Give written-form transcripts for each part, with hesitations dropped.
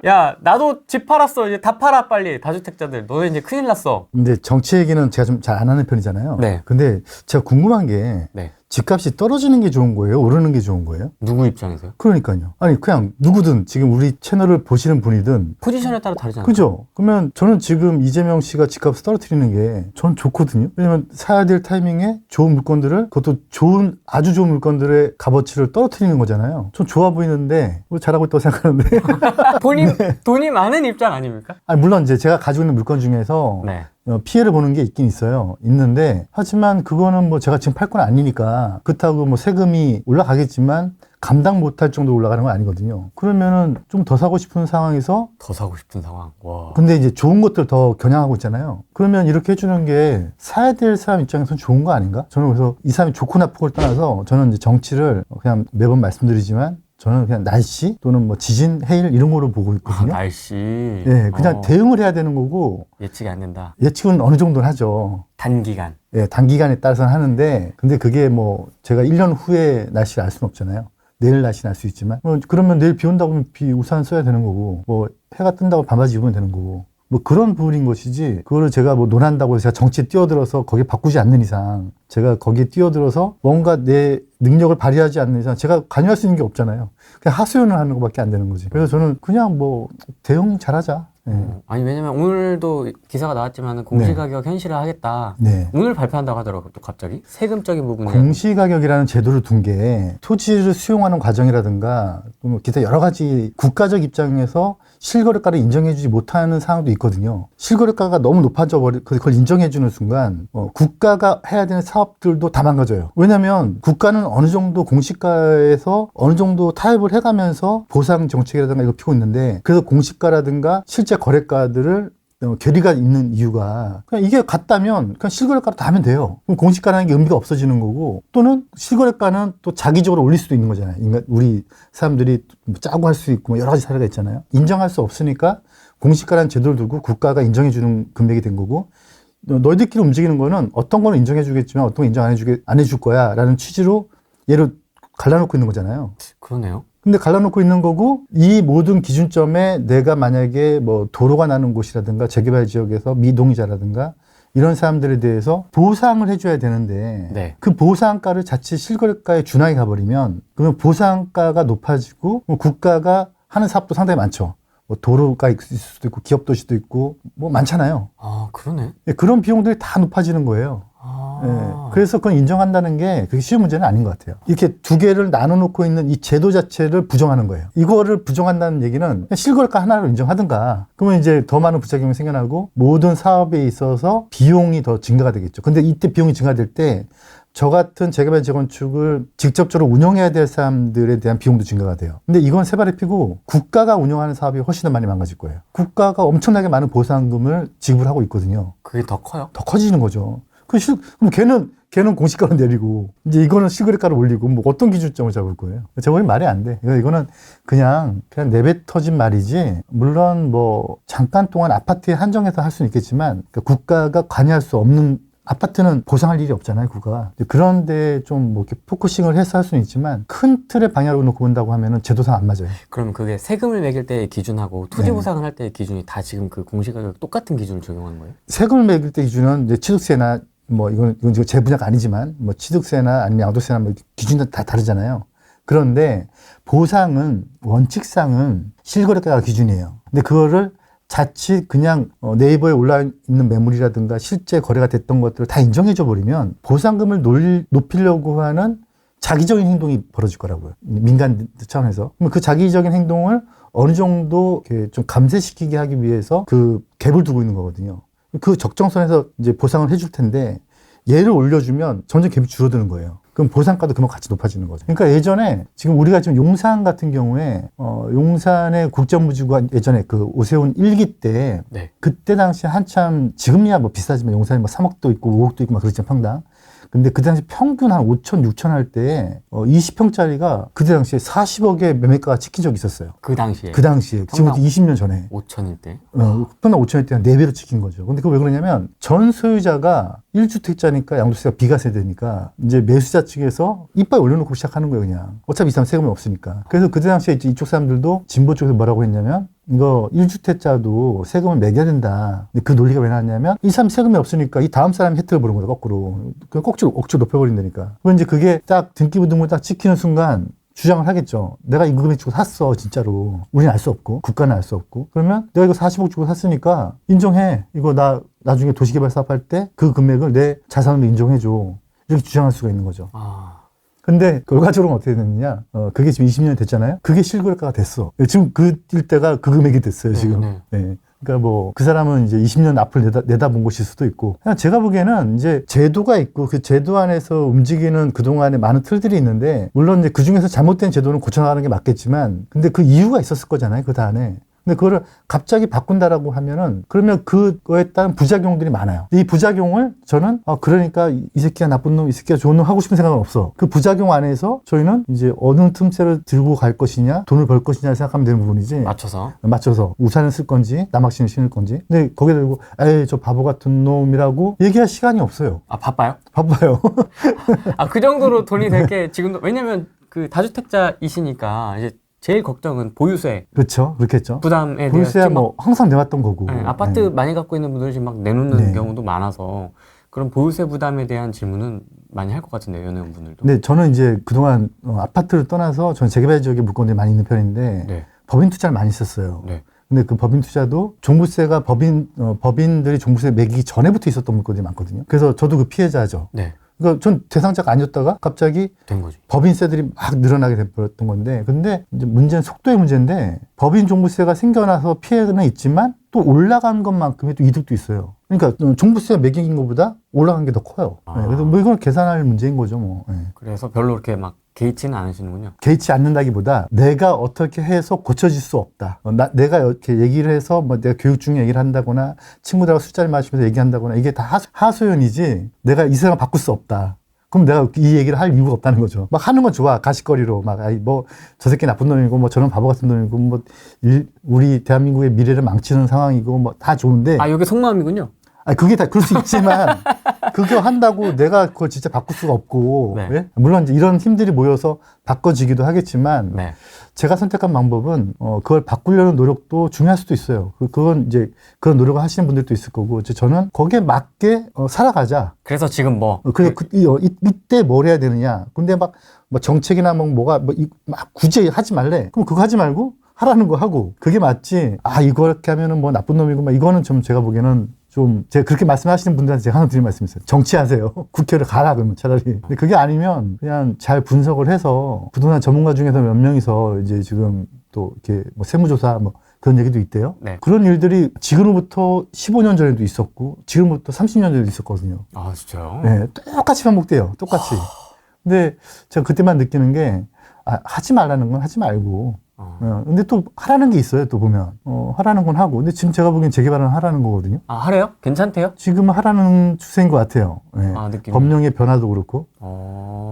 야, 나도 집 팔았어. 이제 다 팔아, 빨리. 다주택자들. 너네 이제 큰일 났어. 근데 정치 얘기는 제가 좀 잘 안 하는 편이잖아요. 네. 근데 제가 궁금한 게 네. 집값이 떨어지는 게 좋은 거예요? 오르는 게 좋은 거예요? 누구 입장에서요? 그러니까요. 아니, 그냥 누구든 지금 우리 채널을 보시는 분이든. 포지션에 따라 다르잖아요. 그죠? 그러면 저는 지금 이재명 씨가 집값을 떨어뜨리는 게 전 좋거든요. 왜냐면 사야 될 타이밍에 좋은 물건들을, 그것도 아주 좋은 물건들의 값어치를 떨어뜨리는 거잖아요. 전 좋아 보이는데, 뭐 잘하고 있다고 생각하는데. 돈이 많은 입장 아닙니까? 아니, 물론 이제 제가 가지고 있는 물건 중에서 네. 피해를 보는 게 있긴 있는데, 하지만 그거는 뭐 제가 지금 팔 건 아니니까, 그렇다고 뭐 세금이 올라가겠지만, 감당 못할 정도 올라가는 건 아니거든요. 그러면은 좀 더 사고 싶은 상황에서, 더 사고 싶은 상황. 와. 근데 이제 좋은 것들 더 겨냥하고 있잖아요. 그러면 이렇게 해주는 게 사야 될 사람 입장에서는 좋은 거 아닌가? 저는 그래서 이 사람이 좋고 나쁘고를 떠나서 저는 이제 정치를 그냥 매번 말씀드리지만, 저는 그냥 날씨 또는 뭐 지진, 해일 이런 거로 보고 있거든요. 날씨. 예, 그냥 대응을 해야 되는 거고. 예측이 안 된다. 예측은 어느 정도는 하죠. 단기간. 예, 단기간에 따라서는 하는데, 근데 그게 뭐 제가 1년 후에 날씨를 알 수는 없잖아요. 내일 날씨는 알 수 있지만, 그러면 내일 비 온다고 하면 우산 써야 되는 거고, 뭐 해가 뜬다고 반바지 입으면 되는 거고, 뭐 그런 부분인 것이지, 그거를 제가 뭐 논한다고 해서 제가 정치에 뛰어들어서 거기에 바꾸지 않는 이상, 제가 거기에 뛰어들어서 뭔가 내 능력을 발휘하지 않는 이상 제가 관여할 수 있는 게 없잖아요. 그냥 하소연을 하는 것밖에 안 되는 거지. 그래서 저는 그냥 뭐 대응 잘하자. 네. 아니, 왜냐면 오늘도 기사가 나왔지만 공시가격 현실화 하겠다. 네. 오늘 발표한다고 하더라고요, 또 갑자기. 세금적인 부분에. 공시가격이라는 제도를 둔 게 토지를 수용하는 과정이라든가 또 기타 여러 가지 국가적 입장에서 실거래가를 인정해주지 못하는 상황도 있거든요. 실거래가가 너무 높아져 그걸 인정해주는 순간 국가가 해야 되는 사업들도 다 망가져요. 왜냐하면 국가는 어느 정도 공시가에서 어느 정도 타협을 해가면서 보상 정책이라든가 이거 피고 있는데, 그래서 공시가라든가 실제 거래가들을 괴리가 있는 이유가 그냥 이게 같다면 그냥 실거래가로 다 하면 돼요. 그럼 공시가라는 게 의미가 없어지는 거고, 또는 실거래가는 또 자기적으로 올릴 수도 있는 거잖아요. 우리 사람들이 짜고 할 수 있고 뭐 여러 가지 사례가 있잖아요. 인정할 수 없으니까 공시가라는 제도를 두고 국가가 인정해주는 금액이 된 거고, 너희들끼리 움직이는 거는 어떤 거는 인정해주겠지만 어떤 거 인정 안 해줄 거야 라는 취지로 얘를 갈라놓고 있는 거잖아요. 그러네요. 근데 갈라놓고 있는 거고, 이 모든 기준점에 내가 만약에 뭐 도로가 나는 곳이라든가 재개발 지역에서 미동의자라든가 이런 사람들에 대해서 보상을 해줘야 되는데, 네. 그 보상가를 자칫 실거래가에 준하게 가버리면 그러면 보상가가 높아지고 국가가 하는 사업도 상당히 많죠. 뭐 도로가 있을 수도 있고 기업 도시도 있고 뭐 많잖아요. 아, 그러네. 그런 비용들이 다 높아지는 거예요. 그래서 그건 인정한다는 게 그게 쉬운 문제는 아닌 것 같아요. 이렇게 두 개를 나눠놓고 있는 이 제도 자체를 부정하는 거예요. 이거를 부정한다는 얘기는 실거래가 하나로 인정하든가, 그러면 이제 더 많은 부작용이 생겨나고 모든 사업에 있어서 비용이 더 증가가 되겠죠. 근데 이때 비용이 증가될 때 저 같은 재개발 재건축을 직접적으로 운영해야 될 사람들에 대한 비용도 증가가 돼요. 근데 이건 세 발의 피고 국가가 운영하는 사업이 훨씬 더 많이 망가질 거예요. 국가가 엄청나게 많은 보상금을 지급하고 있거든요. 그게 더 커요? 더 커지는 거죠. 그럼 걔는 공시가를 내리고 이제 이거는 실거래가를 올리고 뭐 어떤 기준점을 잡을 거예요? 제가 보기엔 말이 안 돼. 이거는 그냥 내뱉어진 말이지, 물론 뭐 잠깐 동안 아파트에 한정해서 할 수는 있겠지만 국가가 관여할 수 없는, 아파트는 보상할 일이 없잖아요, 국가가. 그런데 좀 뭐 이렇게 포커싱을 해서 할 수는 있지만 큰 틀의 방향으로 놓고 본다고 하면은 제도상 안 맞아요. 그럼 그게 세금을 매길 때의 기준하고 토지 보상을 할 때의 기준이 다 지금 그 공시가격 똑같은 기준을 적용하는 거예요? 세금을 매길 때 기준은 이제 취득세나 뭐 이건 제 분야가 아니지만 뭐 취득세나 아니면 양도세나 뭐 기준은 다 다르잖아요. 그런데 보상은 원칙상은 실거래가가 기준이에요. 근데 그거를 자칫 그냥 네이버에 올라 있는 매물이라든가 실제 거래가 됐던 것들을 다 인정해줘 버리면 보상금을 높이려고 하는 자기적인 행동이 벌어질 거라고요. 민간 차원에서. 그럼 그 자기적인 행동을 어느 정도 이렇게 좀 감쇄시키게 하기 위해서 그 갭을 두고 있는 거거든요. 그 적정선에서 이제 보상을 해줄 텐데 얘를 올려주면 점점 갭이 줄어드는 거예요. 그럼 보상가도 그만 같이 높아지는 거죠. 그러니까 예전에 지금 우리가 지금 용산 같은 경우에 용산의 국정무지구가 예전에 그 오세훈 1기 때 네. 그때 당시 한참, 지금이야 뭐 비싸지만 용산이 뭐 3억도 있고 5억도 있고 막 그랬잖아요, 평당. 근데 그 당시 평균 한 5천, 6천 할 때 20평짜리가 그때 당시에 40억의 매매가가 찍힌 적이 있었어요. 그 당시에? 그 당시에. 지금부터 20년 전에. 5천일 때? 평당 5천일 때 한 4배로 찍힌 거죠. 근데 그거 왜 그러냐면 전 소유자가 1주택자니까 양도세가 비과세되니까 이제 매수자 측에서 이빨 올려놓고 시작하는 거예요, 그냥. 어차피 이 사람 세금이 없으니까. 그래서 그때 당시에 이쪽 사람들도 진보 쪽에서 뭐라고 했냐면 이거 1주택자도 세금을 매겨야 된다. 근데 그 논리가 왜 나왔냐면 이 사람 세금이 없으니까 이 다음 사람이 혜택을 보는 거다, 거꾸로. 그냥 억지로 높여버린다니까. 그럼 이제 그게 딱 등기부등본 딱 찍히는 순간 주장을 하겠죠. 내가 이 금액 주고 샀어, 진짜로. 우리는 알 수 없고, 국가는 알 수 없고. 그러면 내가 이거 40억 주고 샀으니까 인정해. 이거 나 나중에 도시개발 사업할 때 그 금액을 내 자산으로 인정해줘. 이렇게 주장할 수가 있는 거죠. 근데 결과적으로 어떻게 됐느냐? 그게 지금 20년이 됐잖아요. 그게 실거래가가 됐어. 지금 그 일대가 그 금액이 됐어요, 지금. 네. 그러니까 뭐 그 사람은 이제 20년 앞을 내다본 것일 수도 있고, 그냥 제가 보기에는 이제 제도가 있고 그 제도 안에서 움직이는 그동안의 많은 틀들이 있는데, 물론 이제 그 중에서 잘못된 제도는 고쳐나가는 게 맞겠지만, 근데 그 이유가 있었을 거잖아요, 그 다음에. 근데 그거를 갑자기 바꾼다라고 하면은, 그러면 그거에 따른 부작용들이 많아요. 이 부작용을 저는 그러니까 이 새끼가 나쁜 놈, 이 새끼가 좋은 놈 하고 싶은 생각은 없어. 그 부작용 안에서 저희는 이제 어느 틈새를 들고 갈 것이냐, 돈을 벌 것이냐 생각하면 되는 부분이지. 맞춰서 우산을 쓸 건지 남학신을 신을 건지. 근데 거기에 대고 에이 저 바보 같은 놈이라고 얘기할 시간이 없어요. 바빠요? 바빠요. 그 정도로 돈이 될 게 지금도, 왜냐면 그 다주택자이시니까 이제 제일 걱정은 보유세. 그렇죠. 그렇겠죠. 부담에 대해서. 보유세야 뭐 항상 내왔던 거고. 네, 아파트 많이 갖고 있는 분들이 지금 막 내놓는 네. 경우도 많아서 그런 보유세 부담에 대한 질문은 많이 할 것 같은데요, 연회원분들도. 근데 저는 이제 그동안 아파트를 떠나서 저는 재개발 지역에 물건들이 많이 있는 편인데 네. 법인 투자를 많이 했었어요. 네. 근데 그 법인 투자도 종부세가 법인들이 종부세 매기기 전에부터 있었던 물건들이 많거든요. 그래서 저도 그 피해자죠. 네. 그러니까 전 대상자가 아니었다가 갑자기 된 거지. 법인세들이 막 늘어나게 돼버렸던 건데, 근데 이제 문제는 속도의 문제인데, 법인 종부세가 생겨나서 피해는 있지만 또 올라간 것만큼의 또 이득도 있어요. 그러니까 종부세 매긴 것보다 올라간 게 더 커요. 네, 그래서 뭐 이건 계산할 문제인 거죠, 뭐. 네. 그래서 별로 이렇게 막 개의치는 않으시는군요. 개의치 않는다기보다 내가 어떻게 해서 고쳐질 수 없다. 내가 이렇게 얘기를 해서 뭐 내가 교육 중에 얘기를 한다거나 친구들하고 술자리 마시면서 얘기한다거나 이게 다 하소연이지 내가 이 세상을 바꿀 수 없다. 그럼 내가 이 얘기를 할 이유가 없다는 거죠. 막 하는 건 좋아. 가십거리로 막 뭐 저 새끼 나쁜 놈이고 뭐 저런 바보 같은 놈이고 뭐 우리 대한민국의 미래를 망치는 상황이고 뭐 다 좋은데. 이게 속마음이군요. 그게 다 그럴 수 있지만 그거 한다고 내가 그걸 진짜 바꿀 수가 없고. 네. 예? 물론 이제 이런 힘들이 모여서 바꿔지기도 하겠지만 네. 제가 선택한 방법은 그걸 바꾸려는 노력도 중요할 수도 있어요. 그건 이제 그런 노력을 하시는 분들도 있을 거고, 저는 거기에 맞게 살아가자. 그래서 지금 뭐 그래 이때 뭘 해야 되느냐. 근데 막 뭐 정책이나 막 굳이 하지 말래. 그럼 그거 하지 말고 하라는 거 하고, 그게 맞지. 이거 이렇게 하면은 뭐 나쁜 놈이고 막 이거는 좀 제가 보기에는 좀 제가 그렇게 말씀하시는 분들한테 제가 하나 드릴 말씀이 있어요. 정치하세요. 국회를 가라 그러면 차라리. 근데 그게 아니면 그냥 잘 분석을 해서 부동산 전문가 중에서 몇 명이서 이제 지금 또 이렇게 뭐 세무조사 뭐 그런 얘기도 있대요. 네. 그런 일들이 지금부터 15년 전에도 있었고 지금부터 30년 전에도 있었거든요. 진짜요? 네, 똑같이 반복돼요. 똑같이. 근데 제가 그때만 느끼는 게 하지 말라는 건 하지 말고. 근데 또 하라는 게 있어요. 또 보면 하라는 건 하고, 근데 지금 제가 보기엔 재개발은 하라는 거거든요. 하래요? 괜찮대요? 지금 하라는 추세인 것 같아요. 네. 느낌이. 법령의 변화도 그렇고.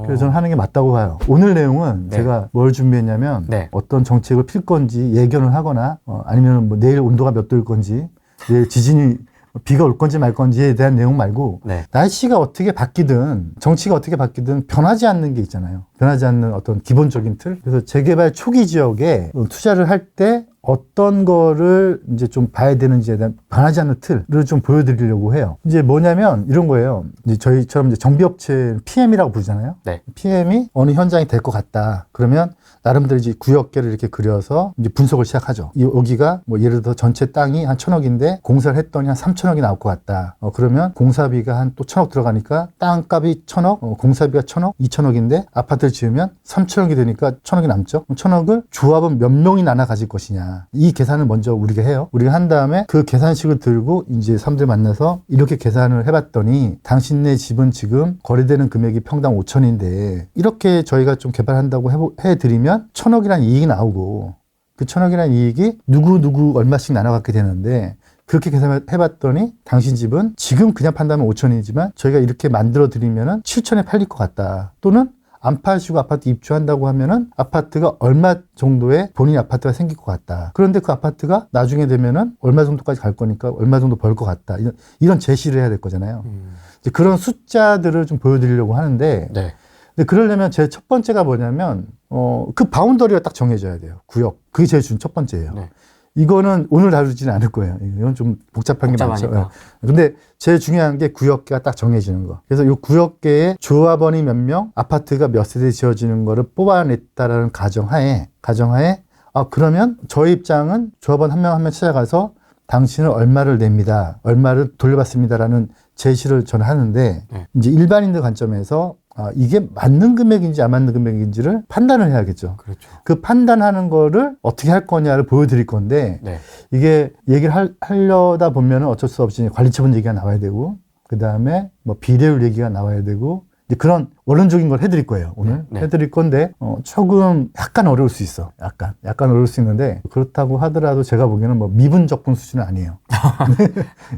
그래서 저는 하는 게 맞다고 봐요. 오늘 내용은 네. 제가 뭘 준비했냐면 네. 어떤 정책을 필 건지 예견을 하거나 아니면 뭐 내일 온도가 몇 도일 건지, 내일 지진이 비가 올 건지 말 건지에 대한 내용 말고, 네. 날씨가 어떻게 바뀌든 정치가 어떻게 바뀌든 변하지 않는 게 있잖아요. 변하지 않는 어떤 기본적인 틀. 그래서 재개발 초기 지역에 투자를 할 때 어떤 거를 이제 좀 봐야 되는지에 대한 변하지 않는 틀을 좀 보여드리려고 해요. 이제 뭐냐면 이런 거예요. 이제 저희처럼 이제 정비업체 PM이라고 부르잖아요. 네. PM이 어느 현장이 될 것 같다. 그러면 나름대로 이제 구역계를 이렇게 그려서 이제 분석을 시작하죠. 여기가 뭐 예를 들어 전체 땅이 한 1,000억인데 공사를 했더니 한 3,000억이 나올 것 같다. 그러면 공사비가 한 또 1,000억 들어가니까 땅값이 1,000억, 공사비가 1,000억, 2,000억인데 아파트를 지으면 3,000억이 되니까 1,000억이 남죠. 1,000억을 조합은 몇 명이 나눠 가질 것이냐. 이 계산을 먼저 우리가 해요. 우리가 한 다음에 그 계산식을 들고 이제 사람들 만나서 이렇게 계산을 해봤더니 당신네 집은 지금 거래되는 금액이 평당 5천인데 이렇게 저희가 좀 개발한다고 해드리면 1,000억이라는 이익이 나오고, 그 1,000억이라는 이익이 누구 얼마씩 나눠 갖게 되는데, 그렇게 계산을 해봤더니 당신 집은 지금 그냥 판다면 5천이지만 저희가 이렇게 만들어 드리면은 7천에 팔릴 것 같다. 또는 안 파시고 아파트 입주한다고 하면은 아파트가 얼마 정도의 본인 아파트가 생길 것 같다. 그런데 그 아파트가 나중에 되면은 얼마 정도까지 갈 거니까 얼마 정도 벌 것 같다. 이런 제시를 해야 될 거잖아요. 이제 그런 숫자들을 좀 보여드리려고 하는데, 네. 근데 그러려면 제 첫 번째가 뭐냐면 그 바운더리가 딱 정해져야 돼요. 구역. 그게 제일 첫 번째예요. 네. 이거는 오늘 다루지는 않을 거예요. 이건 좀 복잡한 게 많죠. 복잡하니까. 근데 제일 중요한 게 구역계가 딱 정해지는 거. 그래서 이 구역계에 조합원이 몇 명, 아파트가 몇 세대 지어지는 거를 뽑아냈다라는 가정하에 그러면 저희 입장은 조합원 한 명 한 명 찾아가서 당신은 얼마를 냅니다. 얼마를 돌려받습니다라는 제시를 저는 하는데 네. 이제 일반인들 관점에서 이게 맞는 금액인지 안 맞는 금액인지를 판단을 해야겠죠. 그렇죠. 그 판단하는 거를 어떻게 할 거냐를 보여드릴 건데 네. 이게 얘기를 하려다 보면은 어쩔 수 없이 관리처분 얘기가 나와야 되고 그 다음에 뭐 비례율 얘기가 나와야 되고 이제 그런 원론적인 걸 해드릴 거예요. 오늘 네. 해드릴 건데 조금 약간 어려울 수 있어. 약간 어려울 수 있는데 그렇다고 하더라도 제가 보기에는 뭐 미분적분 수준은 아니에요.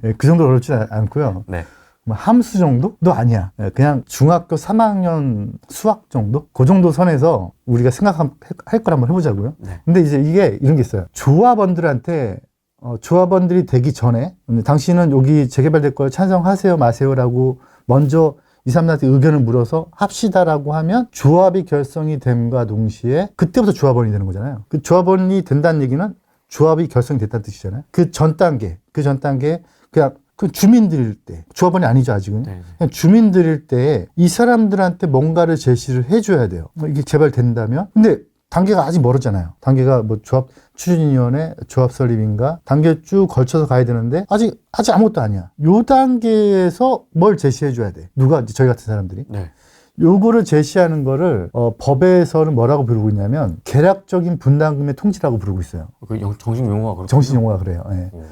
네, 그 정도 어렵지는 않고요. 네. 뭐 함수 정도도 아니야. 그냥 중학교 3학년 수학 정도? 그 정도 선에서 우리가 생각할 걸 한번 해보자고요. 네. 근데 이제 이게 이런 게 있어요. 조합원들한테 조합원들이 되기 전에 당신은 여기 재개발될 걸 찬성하세요 마세요라고 먼저 이 사람들한테 의견을 물어서 합시다라고 하면 조합이 결성이 됨과 동시에 그때부터 조합원이 되는 거잖아요. 그 조합원이 된다는 얘기는 조합이 결성이 됐다는 뜻이잖아요. 그 전 단계 그냥 그 주민들일 때 조합원이 아니죠 아직은. 네. 그냥 주민들일 때 이 사람들한테 뭔가를 제시를 해줘야 돼요. 이게 개발된다면. 근데 단계가 아직 멀었잖아요. 단계가 뭐 조합 추진위원회, 조합 설립인가 단계 쭉 걸쳐서 가야 되는데 아직 아무것도 아니야. 요 단계에서 뭘 제시해줘야 돼. 누가 저희 같은 사람들이. 네. 요거를 제시하는 거를 법에서는 뭐라고 부르고 있냐면 계략적인 분담금의 통지라고 부르고 있어요. 그 정식 용어가 그렇군요. 정식 용어가 그래요. 예. 오.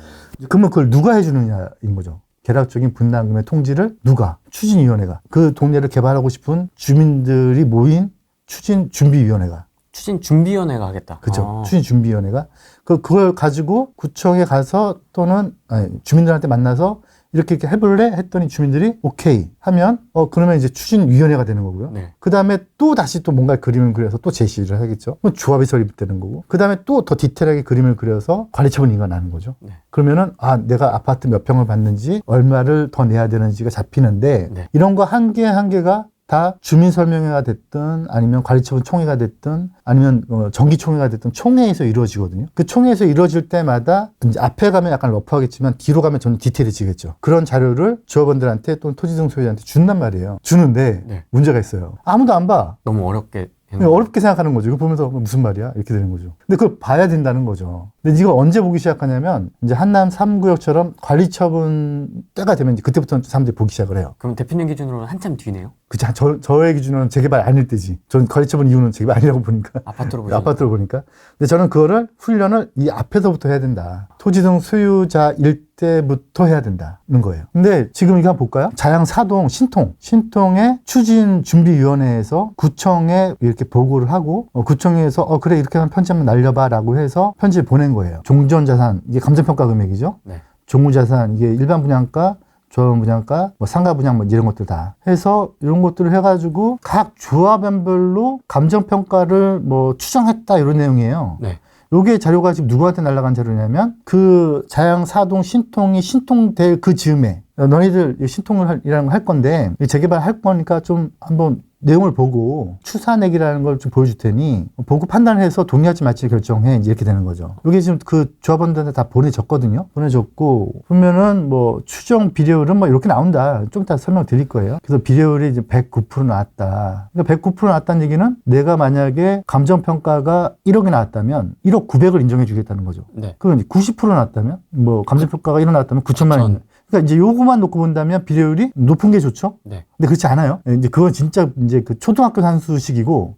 그러면 그걸 누가 해주느냐인 거죠. 계략적인 분담금의 통지를 누가? 추진위원회가. 그 동네를 개발하고 싶은 주민들이 모인 추진준비위원회가. 추진준비위원회가 하겠다. 그죠. 추진준비위원회가. 그걸 가지고 구청에 가서 또는 주민들한테 만나서 이렇게 해볼래? 했더니 주민들이 오케이 하면 그러면 이제 추진위원회가 되는 거고요. 네. 그 다음에 또 다시 또 뭔가 그림을 그려서 또 제시를 하겠죠. 그럼 조합이 설립되는 거고. 그 다음에 또 더 디테일하게 그림을 그려서 관리처분인가 나는 거죠. 네. 그러면은 내가 아파트 몇 평을 받는지 얼마를 더 내야 되는지가 잡히는데 네. 이런 거 한 개 한 개가 다 주민설명회가 됐든 아니면 관리처분 총회가 됐든 아니면 정기총회가 됐든 총회에서 이루어지거든요. 그 총회에서 이루어질 때마다 이제 앞에 가면 약간 러프하겠지만 뒤로 가면 저는 디테일해지겠죠. 그런 자료를 조합원들한테 또는 토지등 소유자한테 준단 말이에요. 주는데 네. 문제가 있어요. 아무도 안 봐. 너무 어렵게 어렵게 생각하는 거죠. 이거 보면서 무슨 말이야? 이렇게 되는 거죠. 근데 그걸 봐야 된다는 거죠. 근데 이걸 언제 보기 시작하냐면 이제 한남 3구역처럼 관리처분 때가 되면 이제 그때부터 사람들이 보기 시작을 해요. 그럼 대표님 기준으로는 한참 뒤네요. 그치. 저의 기준으로는 재개발 아닐 때지. 저는 관리처분 이유는 재개발 아니라고 보니까. 아파트로 보니까. 근데 저는 그거를 훈련을 이 앞에서부터 해야 된다. 토지등 소유자일 때부터 해야 된다는 거예요. 근데 지금 이거 한번 볼까요? 자양 사동 신통의 추진준비위원회에서 구청에 이렇게 보고를 하고 구청에서 그래 이렇게 하면 편지 한번 날려봐라고 해서 편지를 보낸 거예요. 종전자산 이게 감정평가 금액이죠. 네. 종무자산 이게 일반 분양가 조합 분양가, 뭐 상가 분양 뭐 이런 것들 다 해서 이런 것들을 해가지고 각 조합원별로 감정평가를 뭐 추정했다 이런 내용이에요. 네. 요게 자료가 지금 누구한테 날아간 자료냐면 그 자양 사동 신통이 신통될 그 즈음에 너희들 신통이라는 거 할 건데 재개발 할 거니까 좀 한번 내용을 보고 추산액이라는 걸 좀 보여줄 테니 보고 판단해서 동의하지 말지 결정해 이렇게 되는 거죠. 이게 지금 그 조합원들한테 다 보내줬거든요. 보내줬고 보면은 뭐 추정 비례율은 뭐 이렇게 나온다. 좀 이따 설명 드릴 거예요. 그래서 비례율이 이제 109% 나왔다. 그러니까 109% 나왔다는 얘기는 내가 만약에 감정평가가 1억이 나왔다면 1억 900을 인정해 주겠다는 거죠. 네. 그럼 이제 90% 나왔다면 뭐 감정평가가 1억 나왔다면 9천만 원. 그러니까 이제 요거만 놓고 본다면 비례율이 높은 게 좋죠. 네. 근데 그렇지 않아요. 이제 그건 진짜 이제 그 초등학교 산수식이고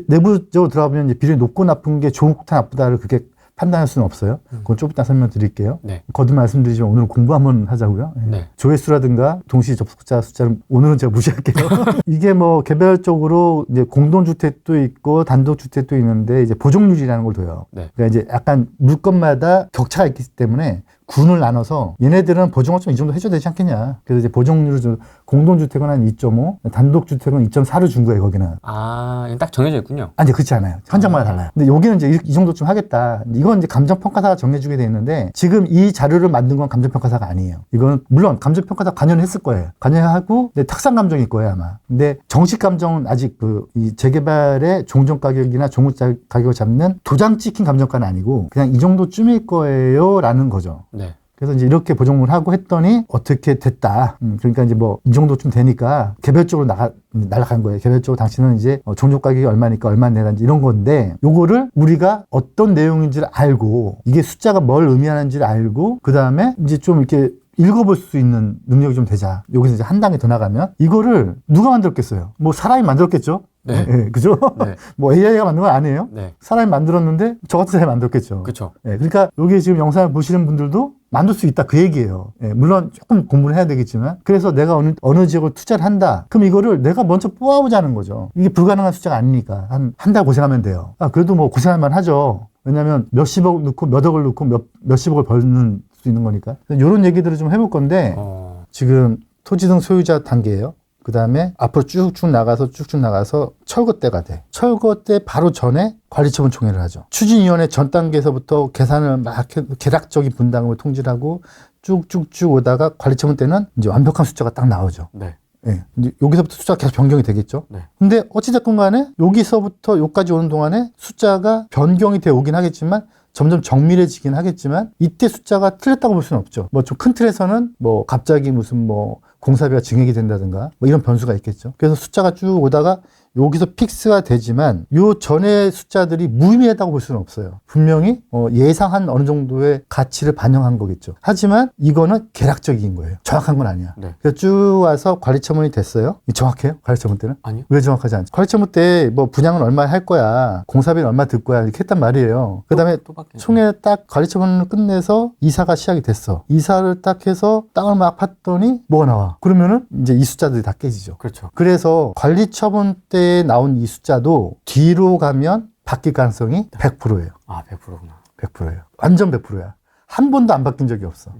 내부적으로 들어가면 이제 비례율이 높고 나쁜 게 좋다 나쁘다를 그렇게 판단할 수는 없어요. 그건 좀 이따 설명드릴게요. 네. 거듭 말씀드리지만 오늘은 공부 한번 하자고요. 네. 조회수라든가 동시 접속자 숫자는 오늘은 제가 무시할게요. 이게 뭐 개별적으로 이제 공동주택도 있고 단독주택도 있는데 이제 보정률이라는 걸 둬요. 네. 그러니까 이제 약간 물건마다 격차가 있기 때문에 군을 나눠서 얘네들은 보증을 좀 이 정도 해줘야 되지 않겠냐. 그래서 이제 보증률을 좀 공동주택은 한 2.5, 단독주택은 2.4를 준 거예요, 거기는. 아, 이건 딱 정해져 있군요. 아니, 그렇지 않아요. 현장마다 달라요. 근데 여기는 이제 이 정도쯤 하겠다. 이건 이제 감정평가사가 정해주게 돼 있는데 지금 이 자료를 만든 건 감정평가사가 아니에요. 이건 물론 감정평가사 관여는 했을 거예요. 관여하고 탁상 감정일 거예요, 아마. 근데 정식 감정은 아직 이 재개발의 종전 가격이나 종전 가격을 잡는 도장 찍힌 감정가는 아니고 그냥 이 정도쯤일 거예요라는 거죠. 네. 그래서 이제 이렇게 보정을 하고 했더니 어떻게 됐다. 그러니까 이제 뭐 이 정도쯤 되니까 개별적으로 날아간 거예요. 개별적으로 당신은 이제 종족 가격이 얼마니까 얼마 내라는지 이런 건데 요거를 우리가 어떤 내용인지를 알고 이게 숫자가 뭘 의미하는지를 알고 그 다음에 이제 좀 이렇게 읽어볼 수 있는 능력이 좀 되자. 여기서 이제 한 단계 더 나가면 이거를 누가 만들었겠어요? 뭐 사람이 만들었겠죠? 네. 네, 그죠? 네. 뭐 AI가 만든 건 아니에요. 네. 사람이 만들었는데 저 같은 사람이 만들었겠죠. 그렇죠. 네, 그러니까 여기 지금 영상을 보시는 분들도 만들 수 있다 그 얘기예요. 예, 물론 조금 공부를 해야 되겠지만 그래서 내가 어느 지역을 투자를 한다. 그럼 이거를 내가 먼저 뽑아보자는 거죠. 이게 불가능한 숫자가 아니니까 한 달 고생하면 돼요. 그래도 뭐 고생할 만 하죠. 왜냐하면 몇십억 넣고 몇 억을 넣고 몇십억을 벌는 수 있는 거니까. 이런 얘기들을 좀 해볼 건데 지금 토지 등 소유자 단계예요. 그 다음에 앞으로 쭉쭉 나가서 철거 때가 돼. 철거 때 바로 전에 관리처분 총회를 하죠. 추진위원회 전 단계에서부터 계산을 막 계략적인 분담금을 통지하고 쭉쭉쭉 오다가 관리처분 때는 이제 완벽한 숫자가 딱 나오죠. 네. 예. 이제 여기서부터 숫자가 계속 변경이 되겠죠. 네. 근데 어찌됐건 간에 여기서부터 여기까지 오는 동안에 숫자가 변경이 되어 오긴 하겠지만 점점 정밀해지긴 하겠지만 이때 숫자가 틀렸다고 볼 수는 없죠. 뭐 좀 큰 틀에서는 뭐 갑자기 무슨 뭐 공사비가 증액이 된다든가 뭐 이런 변수가 있겠죠. 그래서 숫자가 쭉 오다가 여기서 픽스가 되지만 요 전의 숫자들이 무의미하다고 볼 수는 없어요. 분명히 예상한 어느 정도의 가치를 반영한 거겠죠. 하지만 이거는 계략적인 거예요. 정확한 건 아니야. 네. 그래서 쭉 와서 관리처분이 됐어요. 정확해요? 관리처분 때는? 아니요. 왜 정확하지 않죠? 관리처분 때 뭐 분양은 얼마 할 거야, 공사비는 얼마 들 거야 이렇게 했단 말이에요. 그 다음에 또 바뀌네. 총회 딱 관리처분을 끝내서 이사가 시작이 됐어. 이사를 딱 해서 땅을 막 팠더니 뭐가 나와? 그러면은 이제 이 숫자들이 다 깨지죠. 그렇죠. 그래서 관리처분 때 나온 이 숫자도 뒤로 가면 바뀔 가능성이 100%예요. 아, 100%구나. 100%예요. 완전 100%야. 한 번도 안 바뀐 적이 없어.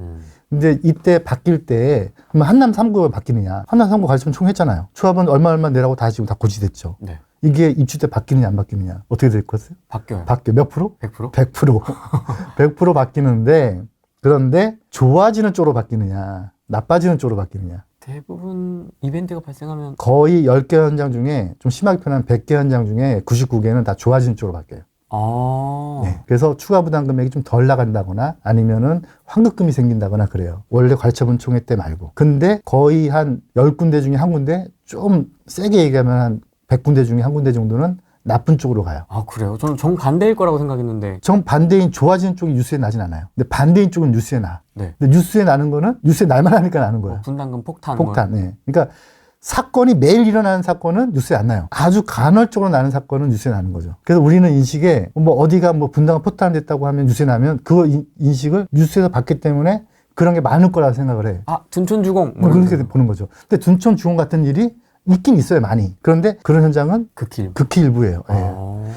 근데 이때 바뀔 때 그러면 한남 3구가 바뀌느냐? 한남 3구 관리처분 총 했잖아요. 조합은 얼마 내라고 다 지금 다 고지됐죠. 네. 이게 입주 때 바뀌느냐 안 바뀌느냐? 어떻게 될 것 같아요? 바뀌어요. 바뀌어. 몇 프로? 100%? 100%. 100% 바뀌는데 그런데 좋아지는 쪽으로 바뀌느냐? 나빠지는 쪽으로 바뀌느냐? 대부분 이벤트가 발생하면 거의 10개 현장 중에 좀 심하게 표현하면 100개 현장 중에 99개는 다 좋아지는 쪽으로 바뀌어요. 아. 네. 그래서 추가 부담 금액이 좀 덜 나간다거나 아니면은 환급금이 생긴다거나 그래요. 원래 관리처분 총회 때 말고. 근데 거의 한 10군데 중에 한 군데 좀 세게 얘기하면 한 100군데 중에 한 군데 정도는 나쁜 쪽으로 가요. 아, 그래요? 저는 정반대일 거라고 생각했는데. 정반대인 좋아지는 쪽이 뉴스에 나진 않아요. 근데 반대인 쪽은 뉴스에 나. 네. 근데 뉴스에 나는 거는 뉴스에 날만 하니까 나는 거예요. 분담금 폭탄. 폭탄. 네. 그러니까 사건이 매일 일어나는 사건은 뉴스에 안 나요. 아주 간헐적으로 나는 사건은 뉴스에 나는 거죠. 그래서 우리는 인식에 뭐 어디가 뭐 분담금 폭탄됐다고 하면 뉴스에 나면 그 인식을 뉴스에서 봤기 때문에 그런 게 많을 거라고 생각을 해. 아, 둔촌주공. 뭐 그렇게 보는 거죠. 근데 둔촌주공 같은 일이 있긴 있어요, 많이. 그런데 그런 현장은 극히 일부예요. 예.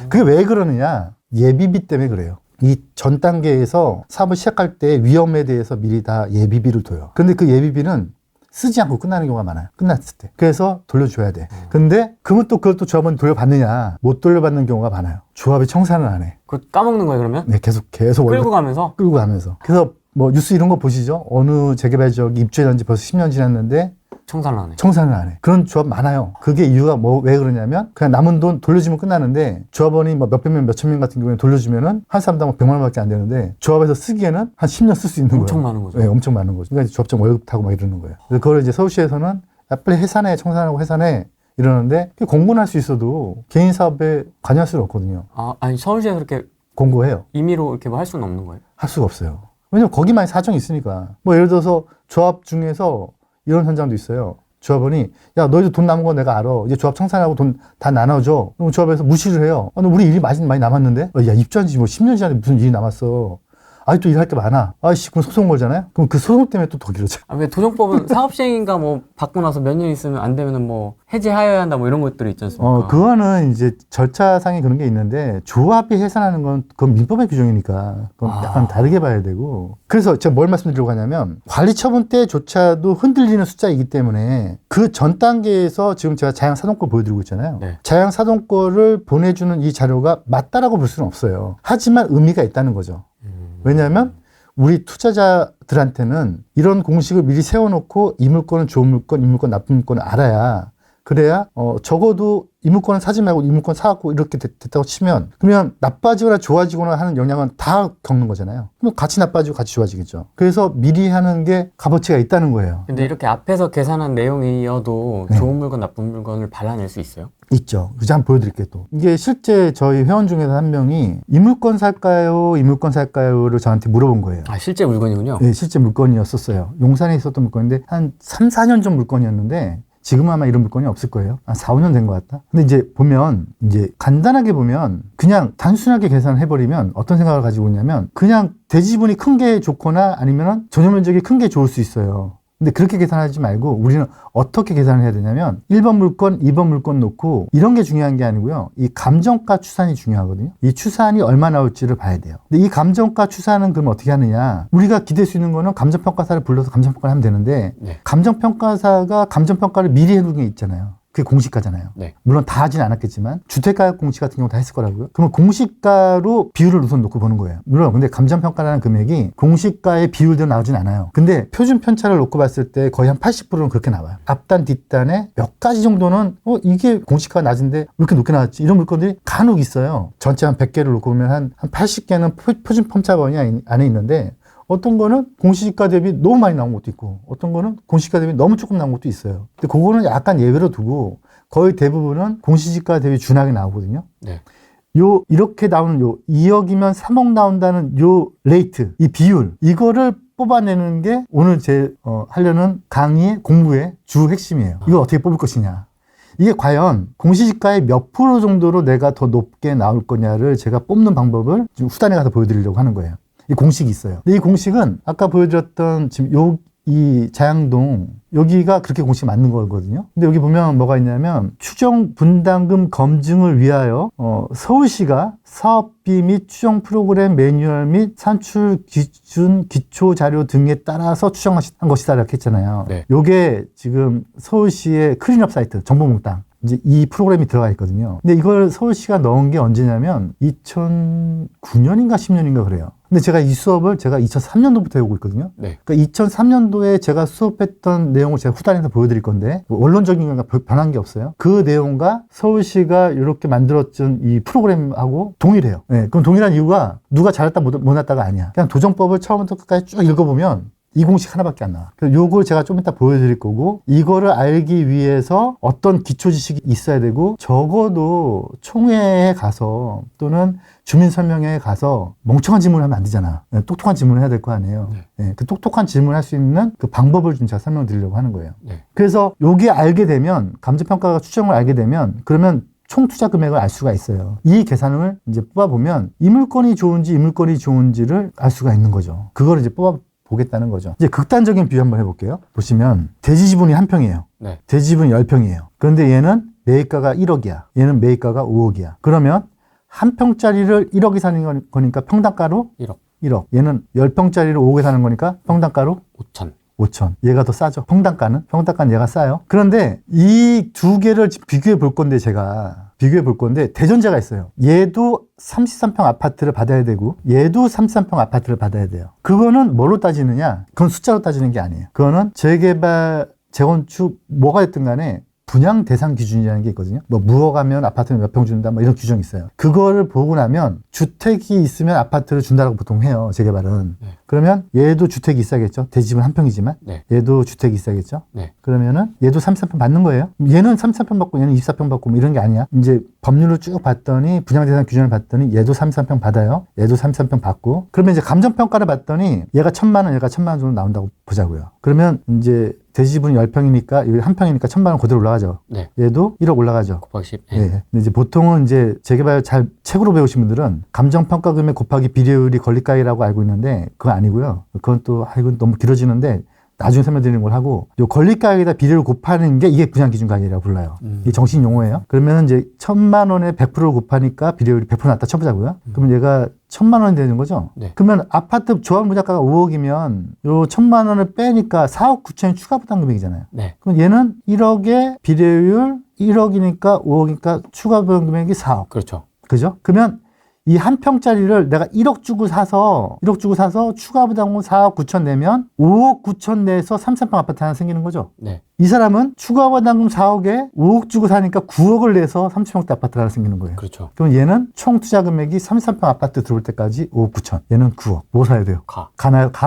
그게 왜 그러느냐? 예비비 때문에 그래요. 이 전 단계에서 사업을 시작할 때 위험에 대해서 미리 다 예비비를 둬요. 근데 그 예비비는 쓰지 않고 끝나는 경우가 많아요. 끝났을 때. 그래서 돌려줘야 돼. 근데 그러면 또 그걸 또 조합은 돌려받느냐? 못 돌려받는 경우가 많아요. 조합이 청산을 안 해. 그거 까먹는 거예요, 그러면? 네, 계속 끌고 가면서? 끌고 가면서. 그래서 뭐 뉴스 이런 거 보시죠? 어느 재개발 지역이 입주한 지 벌써 10년 지났는데 청산을 안 해. 청산을 안 해. 그런 조합 많아요. 그게 이유가 왜 그러냐면 그냥 남은 돈 돌려주면 끝나는데 조합원이 뭐 몇백 명, 몇천 명 같은 경우에 돌려주면은 한 사람당 100만 원밖에 안 되는데 조합에서 쓰기에는 한 10년 쓸 수 있는 거예요. 엄청 많은 거죠. 네, 엄청 많은 거죠. 그러니까 조합장 월급 타고 막 이러는 거예요. 그래서 그걸 이제 서울시에서는 야, 빨리 해산해, 청산하고 해산해 이러는데 공고는 할 수 있어도 개인 사업에 관여할 수는 없거든요. 아, 아니 서울시에서 그렇게 공고해요. 임의로 이렇게 뭐 할 수는 없는 거예요? 할 수가 없어요. 왜냐면 거기만 사정이 있으니까. 뭐 예를 들어서 조합 중에서 이런 현장도 있어요. 조합원이 야 너희도 돈 남은 거 내가 알아. 이제 조합 청산하고 돈 다 나눠줘. 그럼 조합에서 무시를 해요. 아, 우리 일이 많이 남았는데? 야 입주한 지 뭐 10년 지났는데 무슨 일이 남았어. 아직도 일할 게 많아. 아이씨, 그럼 소송 걸잖아요? 그럼 그 소송 때문에 또 더 길어져. 왜 도정법은 사업시행인가 뭐 받고 나서 몇 년 있으면 안 되면은 뭐 해지하여야 한다 뭐 이런 것들이 있지 않습니까? 그거는 이제 절차상의 그런 게 있는데 조합이 해산하는 건 그건 민법의 규정이니까 그건 약간 다르게 봐야 되고. 그래서 제가 뭘 말씀드리려고 하냐면 관리 처분 때조차도 흔들리는 숫자이기 때문에 그 전 단계에서 지금 제가 자양사동권 보여드리고 있잖아요. 네. 자양사동권을 보내주는 이 자료가 맞다라고 볼 수는 없어요. 하지만 의미가 있다는 거죠. 왜냐하면 우리 투자자들한테는 이런 공식을 미리 세워놓고 이 물건은 좋은 물건, 이 물건 나쁜 물건을 알아야 그래야 적어도 이 물건은 사지 말고 이 물건 사갖고 이렇게 됐다고 치면 그러면 나빠지거나 좋아지거나 하는 영향은 다 겪는 거잖아요. 그럼 같이 나빠지고 같이 좋아지겠죠. 그래서 미리 하는 게 값어치가 있다는 거예요. 근데 이렇게 앞에서 계산한 내용이어도 네. 좋은 물건, 나쁜 물건을 발라낼 수 있어요? 있죠. 그래서 한번 보여드릴게요 또. 이게 실제 저희 회원 중에서 한 명이 이 물건 살까요? 이 물건 살까요?를 저한테 물어본 거예요. 아, 실제 물건이군요? 네, 실제 물건이었었어요. 용산에 있었던 물건인데 한 3, 4년 전 물건이었는데 지금 아마 이런 물건이 없을 거예요. 한 4, 5년 된 것 같다. 근데 이제 보면 이제 간단하게 보면 그냥 단순하게 계산을 해버리면 어떤 생각을 가지고 있냐면 그냥 대지분이 큰 게 좋거나 아니면 전용 면적이 큰 게 좋을 수 있어요. 근데 그렇게 계산하지 말고 우리는 어떻게 계산을 해야 되냐면 1번 물건, 2번 물건 놓고 이런 게 중요한 게 아니고요. 이 감정가 추산이 중요하거든요. 이 추산이 얼마 나올지를 봐야 돼요. 근데 이 감정가 추산은 그럼 어떻게 하느냐. 우리가 기댈 수 있는 거는 감정평가사를 불러서 감정평가를 하면 되는데 네. 감정평가사가 감정평가를 미리 해두는 게 있잖아요. 그게 공시가잖아요. 네. 물론 다 하진 않았겠지만 주택가격 공시 같은 경우 다 했을 거라고요. 그러면 공시가로 비율을 우선 놓고 보는 거예요. 물론 근데 감정평가라는 금액이 공시가의 비율대로 나오진 않아요. 근데 표준 편차를 놓고 봤을 때 거의 한 80%는 그렇게 나와요. 앞단 뒷단에 몇 가지 정도는 이게 공시가가 낮은데 왜 이렇게 높게 나왔지? 이런 물건들이 간혹 있어요. 전체 한 100개를 놓고 보면 한 80개는 표준 편차번이 안에 있는데 어떤 거는 공시지가 대비 너무 많이 나온 것도 있고 어떤 거는 공시지가 대비 너무 조금 나온 것도 있어요. 근데 그거는 약간 예외로 두고 거의 대부분은 공시지가 대비 준하게 나오거든요. 네. 이렇게 나오는 2억이면 3억 나온다는 레이트, 이 비율, 이거를 뽑아내는 게 오늘 하려는 강의의 공부의 주 핵심이에요. 이걸 어떻게 뽑을 것이냐. 이게 과연 공시지가의 몇 프로 정도로 내가 더 높게 나올 거냐를 제가 뽑는 방법을 지금 후단에 가서 보여드리려고 하는 거예요. 이 공식이 있어요. 근데 이 공식은 아까 보여드렸던 지금 이 자양동 여기가 그렇게 공식이 맞는 거거든요. 근데 여기 보면 뭐가 있냐면 추정 분담금 검증을 위하여 서울시가 사업비 및 추정 프로그램 매뉴얼 및 산출 기준 기초 자료 등에 따라서 추정한 것이다 이렇게 했잖아요. 네. 요게 지금 서울시의 클린업 사이트 정보몽땅 이제 이 프로그램이 들어가 있거든요. 근데 이걸 서울시가 넣은 게 언제냐면 2009년인가 10년인가 그래요. 근데 제가 이 수업을 제가 2003년도부터 해오고 있거든요. 네. 그러니까 2003년도에 제가 수업했던 내용을 제가 후단에서 보여드릴 건데 원론적인 건 변한 게 없어요. 그 내용과 서울시가 이렇게 만들었던 이 프로그램하고 동일해요. 네. 그럼 동일한 이유가 누가 잘했다 못했다가 아니야. 그냥 도정법을 처음부터 끝까지 쭉 읽어보면 이 공식 하나밖에 안 나와. 그래서 요걸 제가 좀 이따 보여드릴 거고 이거를 알기 위해서 어떤 기초 지식이 있어야 되고 적어도 총회에 가서 또는 주민설명회에 가서 멍청한 질문을 하면 안 되잖아. 똑똑한 질문을 해야 될 거 아니에요. 네. 네, 그 똑똑한 질문을 할 수 있는 그 방법을 좀 제가 설명드리려고 하는 거예요. 네. 그래서 요게 알게 되면 감정평가가 추정을 알게 되면 그러면 총 투자 금액을 알 수가 있어요. 이 계산을 이제 뽑아보면 이 물건이 좋은지 이 물건이 좋은지를 알 수가 있는 거죠. 그거를 이제 보겠다는 거죠. 이제 극단적인 비유 한번 해볼게요. 보시면 대지 지분이 한 평이에요. 네. 대지 지분이 10평이에요. 그런데 얘는 매입가가 1억이야. 얘는 매입가가 5억이야. 그러면 한 평짜리를 1억에 사는 거니까 평당가로 1억. 얘는 10평짜리를 5억에 사는 거니까 평당가로 5천. 얘가 더 싸죠. 평당가는 얘가 싸요. 그런데 이 두 개를 비교해 볼 건데 대전제가 있어요. 얘도 33평 아파트를 받아야 되고 얘도 33평 아파트를 받아야 돼요. 그거는 뭘로 따지느냐? 그건 숫자로 따지는 게 아니에요. 그거는 재개발, 재건축 뭐가 됐든 간에 분양 대상 기준이라는 게 있거든요. 뭐 무허가면 아파트는 몇 평 준다, 뭐 이런 규정이 있어요. 그거를 보고 나면 주택이 있으면 아파트를 준다라고 보통 해요. 재개발은. 네. 그러면 얘도 주택이 있어야겠죠. 대지집은 한 평이지만 네. 얘도 주택이 있어야겠죠. 네. 그러면은 얘도 33평 받는 거예요. 얘는 33평 받고 얘는 24평 받고 뭐 이런 게 아니야. 이제 법률을 쭉 봤더니 분양 대상 규정을 봤더니 얘도 33평 받아요. 얘도 33평 받고 그러면 이제 감정평가를 봤더니 얘가 1,000만 원, 얘가 1,000만 원 정도 나온다고 보자고요. 그러면 이제 대지 지분이 10평이니까 한 평이니까 1,000만 원 그대로 올라가죠. 네. 얘도 1억 올라가죠. 곱하기 10. 예. 근데 이제 보통은 이제 재개발 잘 책으로 배우신 분들은 감정평가금액 곱하기 비례율이 권리가액이라고 알고 있는데 그건 아니고요. 그건 또 이건 너무 길어지는데 나중에 설명드리는 걸 하고 요 권리가액에다 비례를 곱하는 게 이게 분양기준가액이라고 불러요. 이게 정식 용어예요. 그러면 이제 1,000만 원에 100%를 곱하니까 비례율이 100% 낮다 쳐보자고요. 그러면 얘가 1,000만 원이 되는 거죠. 네. 그러면 아파트 조합 분양가가 5억이면 요 1,000만 원을 빼니까 4억 9천이 추가 부담 금액이잖아요. 네. 그럼 얘는 1억에 비례율 1억이니까 5억이니까 추가 부담 금액이 4억. 그렇죠. 그죠? 그러면 이 한 평짜리를 내가 1억 주고 사서 추가 부담금 4억 9천 내면 5억 9천 내에서 3,3평 아파트 하나 생기는 거죠. 네. 이 사람은 추가 부담금 4억에 5억 주고 사니까 9억을 내서 30평대 아파트가 하나 생기는 거예요. 그렇죠. 그럼 얘는 총 투자 금액이 33평 아파트 들어올 때까지 5억 9천. 얘는 9억. 뭐 사야 돼요? 가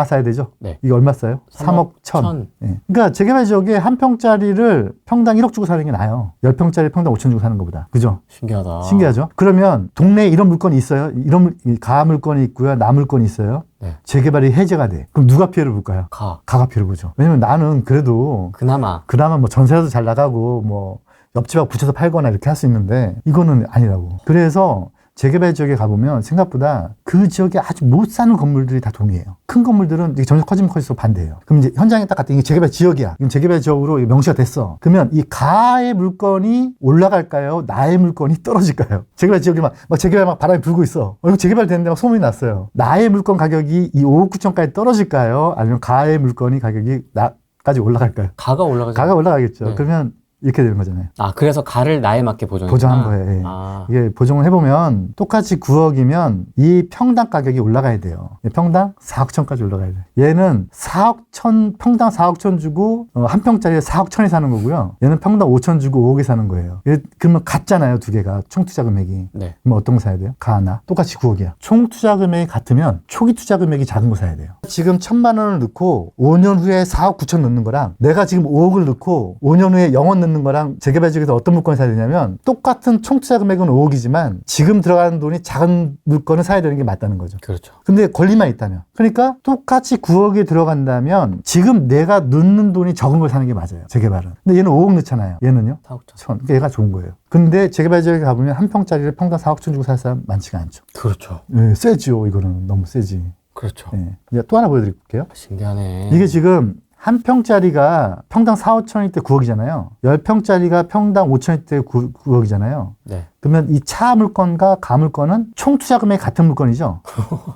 사야 되죠? 네. 이게 얼마 싸요? 3억 1천. 예. 그러니까 재개발 지역에 한 평짜리를 평당 1억 주고 사는 게 나아요. 10평짜리 평당 5천 주고 사는 것보다. 그죠? 신기하다. 신기하죠? 그러면 동네에 이런 물건이 있어요. 이런 가 물건이 있고요. 나 물건이 있어요. 네. 재개발이 해제가 돼. 그럼 누가 피해를 볼까요? 가가 피해를 보죠. 왜냐면 나는 그래도 그나마 뭐 전세라도 잘 나가고 뭐 옆집하고 붙여서 팔거나 이렇게 할 수 있는데 이거는 아니라고. 그래서 재개발 지역에 가보면 생각보다 그 지역에 아주 못 사는 건물들이 다 동이에요. 큰 건물들은 이게 점점 커지면 커질수록 반대예요. 그럼 이제 현장에 딱 갔더니 이게 재개발 지역이야. 이건 재개발 지역으로 명시가 됐어. 그러면 이 가의 물건이 올라갈까요? 나의 물건이 떨어질까요? 재개발 지역이 막 재개발 막 바람이 불고 있어. 이거 재개발 되는데 막 소문이 났어요. 나의 물건 가격이 이 5억 9천까지 떨어질까요? 아니면 가의 물건이 가격이 나까지 올라갈까요? 가가 올라가죠. 가가 올라가겠죠. 네. 그러면 이렇게 되는 거잖아요. 그래서 가를 나에 맞게 보정한 거예요. 예. 아. 이게 보정을 해보면 똑같이 9억이면 이 평당 가격이 올라가야 돼요. 평당 4억 천까지 올라가야 돼요. 얘는 4억 천, 평당 4억 천 주고 한 평짜리에 4억 천에 사는 거고요. 얘는 평당 5천 주고 5억에 사는 거예요. 그러면 같잖아요. 두 개가 총 투자 금액이. 네. 그럼 어떤 거 사야 돼요? 가 하나. 똑같이 9억이야. 총 투자 금액이 같으면 초기 투자 금액이 작은 거 사야 돼요. 지금 1,000만 원을 넣고 5년 후에 4억 9천 넣는 거랑 내가 지금 5억을 넣고 5년 후에 0원 넣는 거랑 재개발 지역에서 어떤 물건을 사야 되냐면 똑같은 총 투자 금액은 5억이지만 지금 들어가는 돈이 작은 물건을 사야 되는 게 맞다는 거죠. 그렇죠. 근데 권리만 있다면. 그러니까 똑같이 9억이 들어간다면 지금 내가 넣는 돈이 적은 걸 사는 게 맞아요. 재개발은. 근데 얘는 5억 넣잖아요. 얘는요? 4억 천. 그러니까 얘가 좋은 거예요. 근데 재개발 지역에 가보면 한 평짜리를 평당 4억 천 주고 살 사람 많지가 않죠. 그렇죠. 네, 세지요. 이거는 너무 세지. 그렇죠. 네. 이제 또 하나 보여드릴게요. 신기하네. 이게 지금 한 평짜리가 평당 4, 5천일 때 9억이잖아요. 10평짜리가 평당 5천일 때 9억이잖아요. 네. 그러면 이 차 물건과 가 물건은 총 투자 금액이 같은 물건이죠.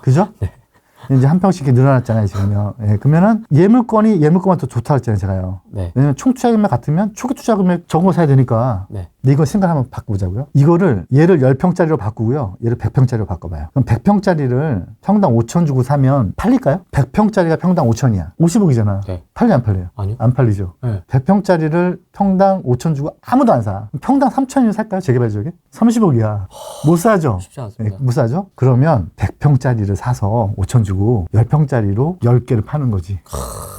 그죠? 네. 이제 한 평씩 이렇게 늘어났잖아요, 지금요. 예, 그러면은 얘 물건만 더 좋다 그랬잖아요, 제가요. 네. 왜냐면 총 투자 금액 같으면 초기 투자 금액 적은 거 사야 되니까. 네. 근데 이거 생각 한번 바꿔보자고요. 얘를 10평짜리로 바꾸고요. 얘를 100평짜리로 바꿔봐요. 그럼 100평짜리를 평당 5천 주고 사면 팔릴까요? 100평짜리가 평당 5천이야. 50억이잖아. 네. 팔려 안 팔려요? 아니요. 안 팔리죠. 네. 100평짜리를 평당 5천 주고 아무도 안 사. 평당 3천이면 살까요? 재개발 지역에? 30억이야. 못 사죠. 쉽지 않습니다. 네, 못 사죠? 그러면 100평짜리를 사서 5천 주고 10평짜리로 10개를 파는 거지.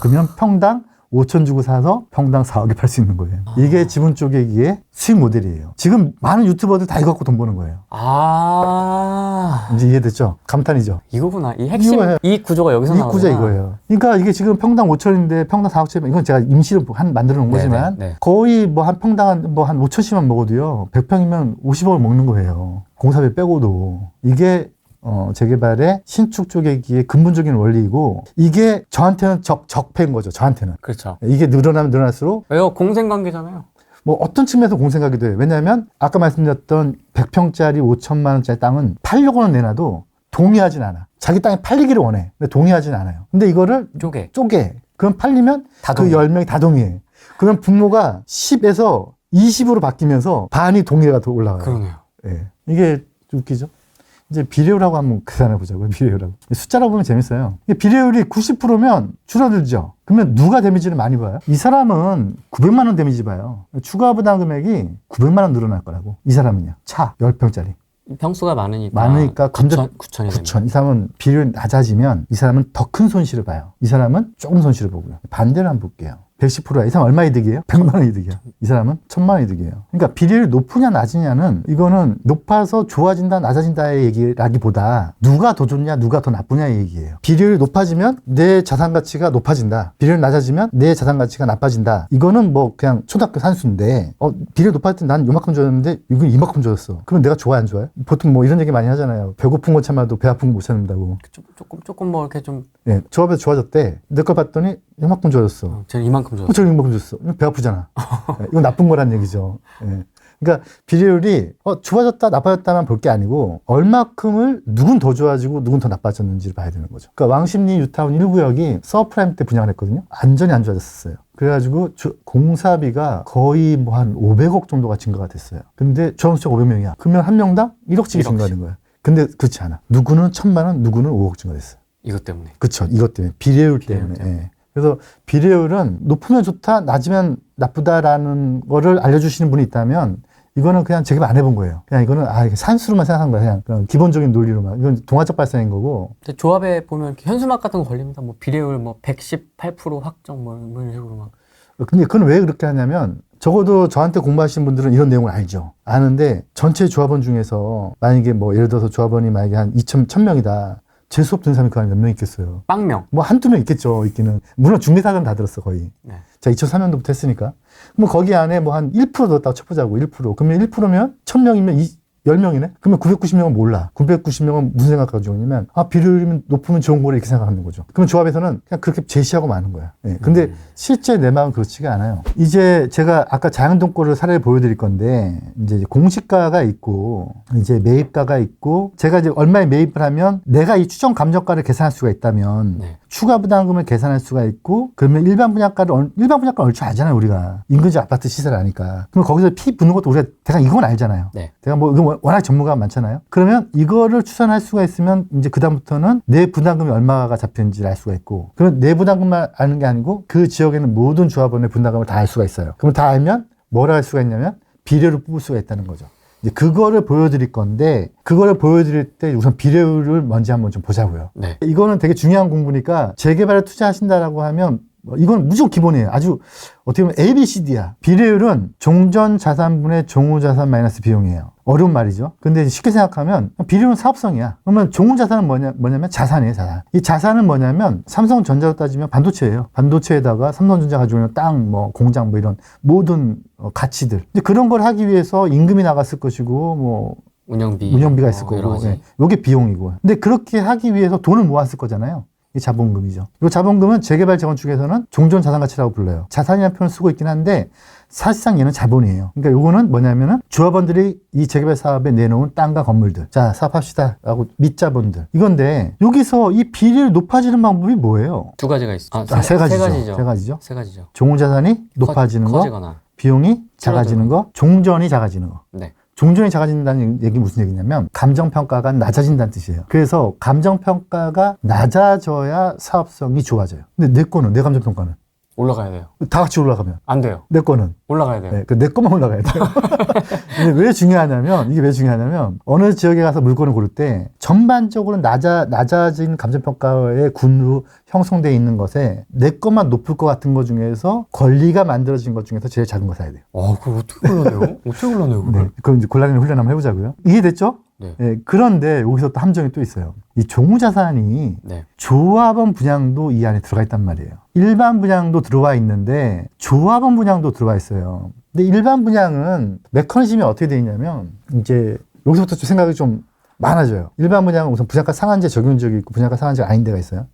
그러면 평당 5천 주고 사서 평당 4억에 팔 수 있는 거예요. 이게 지분 쪼개기의 수익 모델이에요. 지금 많은 유튜버들 다 이거 갖고 돈 버는 거예요. 이제 이해됐죠? 감탄이죠? 이거구나. 이 핵심, 이거예요. 이 구조가 여기서 이 나오구나. 구조 이거예요. 그러니까 이게 지금 평당 5천인데 평당 4억짜리 이건 제가 임시로 만들어 놓은 거지만 네. 거의 뭐 한 평당 한 5천씩만 먹어도요. 100평이면 50억을 먹는 거예요. 공사비 빼고도. 이게 재개발의 신축 쪼개기의 근본적인 원리이고 이게 저한테는 적폐인 거죠. 저한테는. 그렇죠. 이게 늘어나면 늘어날수록 왜요? 공생관계잖아요. 뭐 어떤 측면에서 공생각이 돼요. 왜냐하면 아까 말씀드렸던 100평짜리 5천만 원짜리 땅은 팔려고는 내놔도 동의하진 않아. 자기 땅이 팔리기를 원해. 근데 동의하진 않아요. 근데 이거를 쪼개. 그럼 팔리면 그 10명이 다 동의해. 그럼 분모가 10에서 20으로 바뀌면서 반이 동의가 더 올라가요. 그러네요. 예. 이게 웃기죠? 이제 비례율하고 한번 계산해 보자고요. 비례율하고. 숫자로 보면 재밌어요. 비례율이 90%면 줄어들죠. 그러면 누가 데미지를 많이 봐요? 이 사람은 900만 원 데미지 봐요. 추가 부담 금액이 900만 원 늘어날 거라고. 이 사람은요. 차 10평짜리. 평수가 많으니까 9천. 이 사람은 비율이 낮아지면 이 사람은 더 큰 손실을 봐요. 이 사람은 조금 손실을 보고요. 반대로 한번 볼게요. 110%야. 이 사람 얼마 이득이에요? 100만 원 이득이야. 이 사람은 1000만 원 이득이에요. 그러니까 비례율이 높으냐 낮으냐는 이거는 높아서 좋아진다 낮아진다의 얘기라기보다 누가 더 좋냐 누가 더 나쁘냐의 얘기예요. 비례율이 높아지면 내 자산 가치가 높아진다. 비례율이 낮아지면 내 자산 가치가 나빠진다. 이거는 뭐 그냥 초등학교 산수인데 비례 높아질 때 난 요만큼 줘였는데 이건 이만큼 줘였어. 그러면 내가 좋아요 안 좋아요? 보통 뭐 이런 얘기 많이 하잖아요. 배고픈 거 참아도 배 아픈 거 못 참는다고. 조금 뭐 이렇게 좀 예, 조합에서 좋아졌대. 내 걸 봤더니 이만큼 줘였어. 쟤는 이만큼 줬어. 저는 이만큼 줬어. 배 아프잖아. 예, 이건 나쁜 거란 얘기죠. 예. 그러니까 비례율이 좋아졌다 나빠졌다만 볼 게 아니고 얼마큼을 누군 더 좋아지고 누군 더 나빠졌는지를 봐야 되는 거죠. 그러니까 왕십리 뉴타운 1구역이 서프라임 때 분양을 했거든요. 완전히 안 좋아졌었어요. 그래가지고 공사비가 거의 뭐 한 500억 정도가 증가가 됐어요. 근데 조합원수가 500명이야. 그러면 한 명당 1억씩이 증가하는 거야. 근데 그렇지 않아. 누구는 1000만 원, 누구는 5억 증가됐어요. 이것 때문에. 그렇죠. 이것 때문에. 비례율 때문에. 예. 그래서 비례율은 높으면 좋다, 낮으면 나쁘다라는 거를 알려주시는 분이 있다면 이거는 그냥 재개발 안 해본 거예요. 그냥 이거는 이게 산수로만 생각한 거야. 그냥 기본적인 논리로만. 이건 동화적 발상인 거고. 근데 조합에 보면 이렇게 현수막 같은 거 걸립니다. 뭐 비례율 뭐 118% 확정 뭐 이런 식으로 막. 근데 그건 왜 그렇게 하냐면 적어도 저한테 공부하시는 분들은 이런 내용을 알죠. 아는데 전체 조합원 중에서 만약에 뭐 예를 들어서 조합원이 만약에 한 1000명이다. 제 수업 듣는 사람이 그 안에 몇 명 있겠어요? 빵명. 뭐 한두 명 있겠죠, 있기는. 물론 중개사들은 다 들었어, 거의. 네. 자, 2003년도부터 했으니까. 그럼 거기 안에 뭐 한 1% 넣었다고 쳐보자고, 1%. 그러면 1%면 1000명이면 10명이네? 그러면 990명은 몰라. 990명은 무슨 생각 가지고 있냐면, 비례율이 높으면 좋은 거래 이렇게 생각하는 거죠. 그럼 조합에서는 그냥 그렇게 제시하고 마는 거야. 예. 근데 실제 내 마음은 그렇지가 않아요. 이제 제가 아까 자양동 거를 사례를 보여드릴 건데, 이제 공시가가 있고, 이제 매입가가 있고, 제가 이제 얼마에 매입을 하면 내가 이 추정 감정가를 계산할 수가 있다면, 네. 추가 부담금을 계산할 수가 있고, 그러면 일반 분양가를 얼추 알잖아요, 우리가. 인근지 아파트 시세를 아니까. 그럼 거기서 피 붙는 것도 우리가 대강 이건 알잖아요. 네. 제가 뭐, 이건 워낙 전문가가 많잖아요. 그러면 이거를 추산할 수가 있으면, 이제 그다음부터는 내 부담금이 얼마가 잡혔는지를 알 수가 있고, 그럼 내 부담금만 아는 게 아니고, 그 지역에는 모든 조합원의 분담금을 다 알 수가 있어요. 그럼 다 알면, 뭐라 할 수가 있냐면, 비례를 뽑을 수가 있다는 거죠. 이제 그거를 보여드릴 건데, 그거를 보여드릴 때 우선 비례율을 먼저 한번 좀 보자고요. 네. 이거는 되게 중요한 공부니까 재개발에 투자하신다라고 하면 이건 무조건 기본이에요. 아주 어떻게 보면 ABCD야. 비례율은 종전 자산분의 종후 자산 마이너스 비용이에요. 어려운 말이죠. 근데 쉽게 생각하면 비례율은 사업성이야. 그러면 종후 자산은 뭐냐면 자산이에요, 자산. 이 자산은 뭐냐면 삼성전자로 따지면 반도체예요. 반도체에다가 삼성전자 가지고 있는 땅, 뭐 공장, 뭐 이런 모든 가치들. 근데 그런 걸 하기 위해서 임금이 나갔을 것이고, 뭐 운영비가 있을 거고. 네. 이게 비용이고. 근데 그렇게 하기 위해서 돈을 모았을 거잖아요. 이 자본금이죠. 이 자본금은 재개발 재건축에서는 종전 자산가치라고 불러요. 자산이라는 표현을 쓰고 있긴 한데 사실상 얘는 자본이에요. 그러니까 요거는 뭐냐면은 조합원들이 이 재개발 사업에 내놓은 땅과 건물들. 자, 사업합시다. 라고 밑자본들. 이건데 여기서 이 비례율 높아지는 방법이 뭐예요? 두 가지가 있어요. 세 가지죠. 세 가지죠. 세 가지죠. 종후자산이 높아지는 거, 커지거나. 비용이 작아지는 거, 종전이 작아지는 거. 네. 종전이 작아진다는 얘기 무슨 얘기냐면 감정평가가 낮아진다는 뜻이에요. 그래서 감정평가가 낮아져야 사업성이 좋아져요. 근데 내 감정평가는 올라가야 돼요. 다 같이 올라가면 안 돼요. 내 거는 올라가야 돼요. 네, 내 것만 올라가야 돼요. 근데 왜 중요하냐면 어느 지역에 가서 물건을 고를 때 전반적으로 낮아진 감정평가의 군으로 형성되어 있는 것에 내 것만 높을 것 같은 것 중에서 권리가 만들어진 것 중에서 제일 작은 거 사야 돼요. 그걸 어떻게 골라내요? 어떻게 골라내요? 그걸? 네, 그럼 이제 곤란한 훈련 한번 해보자고요. 이해됐죠? 네. 네, 그런데 여기서 또 함정이 또 있어요. 이 종후자산이 네. 조합원 분양도 이 안에 들어가 있단 말이에요. 일반 분양도 들어와 있는데 조합원 분양도 들어와 있어요. 근데 일반 분양은 메커니즘이 어떻게 되어 있냐면 이제 여기서부터 좀 생각이 좀 많아져요. 일반 분양은 우선 분양가 상한제 적용적이 있고 분양가 상한제가 아닌 데가 있어요.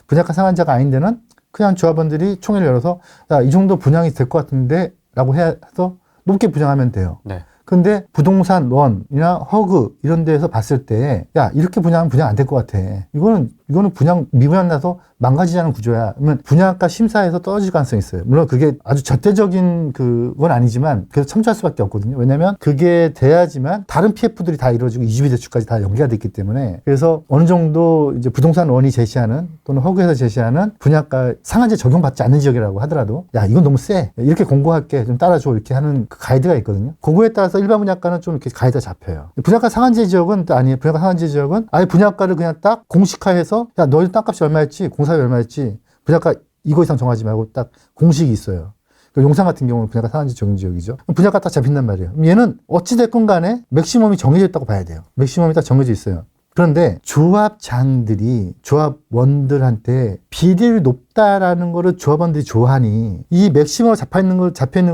분양가 상한제가 아닌 데는 그냥 조합원들이 총회를 열어서 야, 이 정도 분양이 될 것 같은데 라고 해서 높게 분양하면 돼요. 네. 근데 부동산 원이나 허그 이런 데에서 봤을 때 야 이렇게 분양하면 분양 안 될 것 같아. 이거는 분양 미분양 나서 망가지자는 구조야. 그러면 분양가 심사에서 떨어질 가능성이 있어요. 물론 그게 아주 절대적인 그건 아니지만 그래서 참조할 수밖에 없거든요. 왜냐하면 그게 돼야지만 다른 PF들이 다 이루어지고 이주비 대출까지 다 연계가 됐기 때문에 그래서 어느 정도 이제 부동산 원이 제시하는 또는 허그에서 제시하는 분양가 상한제 적용받지 않는 지역이라고 하더라도 야 이건 너무 세. 이렇게 공고할게 좀 따라줘 이렇게 하는 그 가이드가 있거든요. 그거에 따라서 일반 분양가는 좀 이렇게 가이드가 잡혀요. 분양가 상한제 지역은 또 아니에요. 분양가 상한제 지역은 아예 분양가를 그냥 딱 공식화해서 야 너희 땅값이 얼마였지 공사비 얼마였지 분양가 이거 이상 정하지 말고 딱 공식이 있어요. 용산 같은 경우는 분양가 상한제 적용 지역이죠. 분양가 딱 잡힌단 말이에요. 그럼 얘는 어찌됐건 간에 맥시멈이 정해져 있다고 봐야 돼요. 맥시멈이 딱 정해져 있어요. 그런데 조합장들이 조합원들한테 비율이 높다라는 거를 조합원들이 좋아하니 이 맥시멈으로 잡혀 있는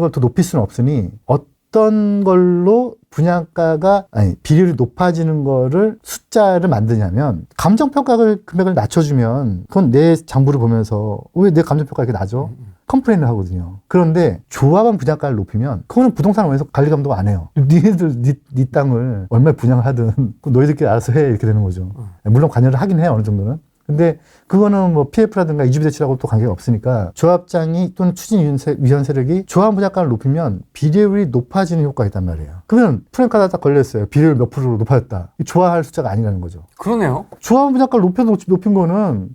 걸 더 높일 수는 없으니 어떤 걸로 분양가가 비율이 높아지는 거를 숫자를 만드냐면 감정평가 금액을 낮춰주면 그건 내 장부를 보면서 왜 내 감정평가 이렇게 낮아? 컴플레인을 하거든요. 그런데 조합원 분양가를 높이면 그거는 부동산원에서 관리 감독 안 해요. 니네들 네 땅을 얼마에 분양을 하든 너희들끼리 알아서 해 이렇게 되는 거죠. 물론 관여를 하긴 해요 어느 정도는. 근데 그거는 뭐 PF라든가 이주비대출하고 또 관계가 없으니까 조합장이 또는 추진위원 세력이 조합 분양가를 높이면 비례율이 높아지는 효과가 있단 말이에요. 그러면 프랭카드가 딱 걸려있어요. 비례율 몇 프로로 높아졌다. 좋아할 숫자가 아니라는 거죠. 그러네요. 조합 분양가를 높인 거는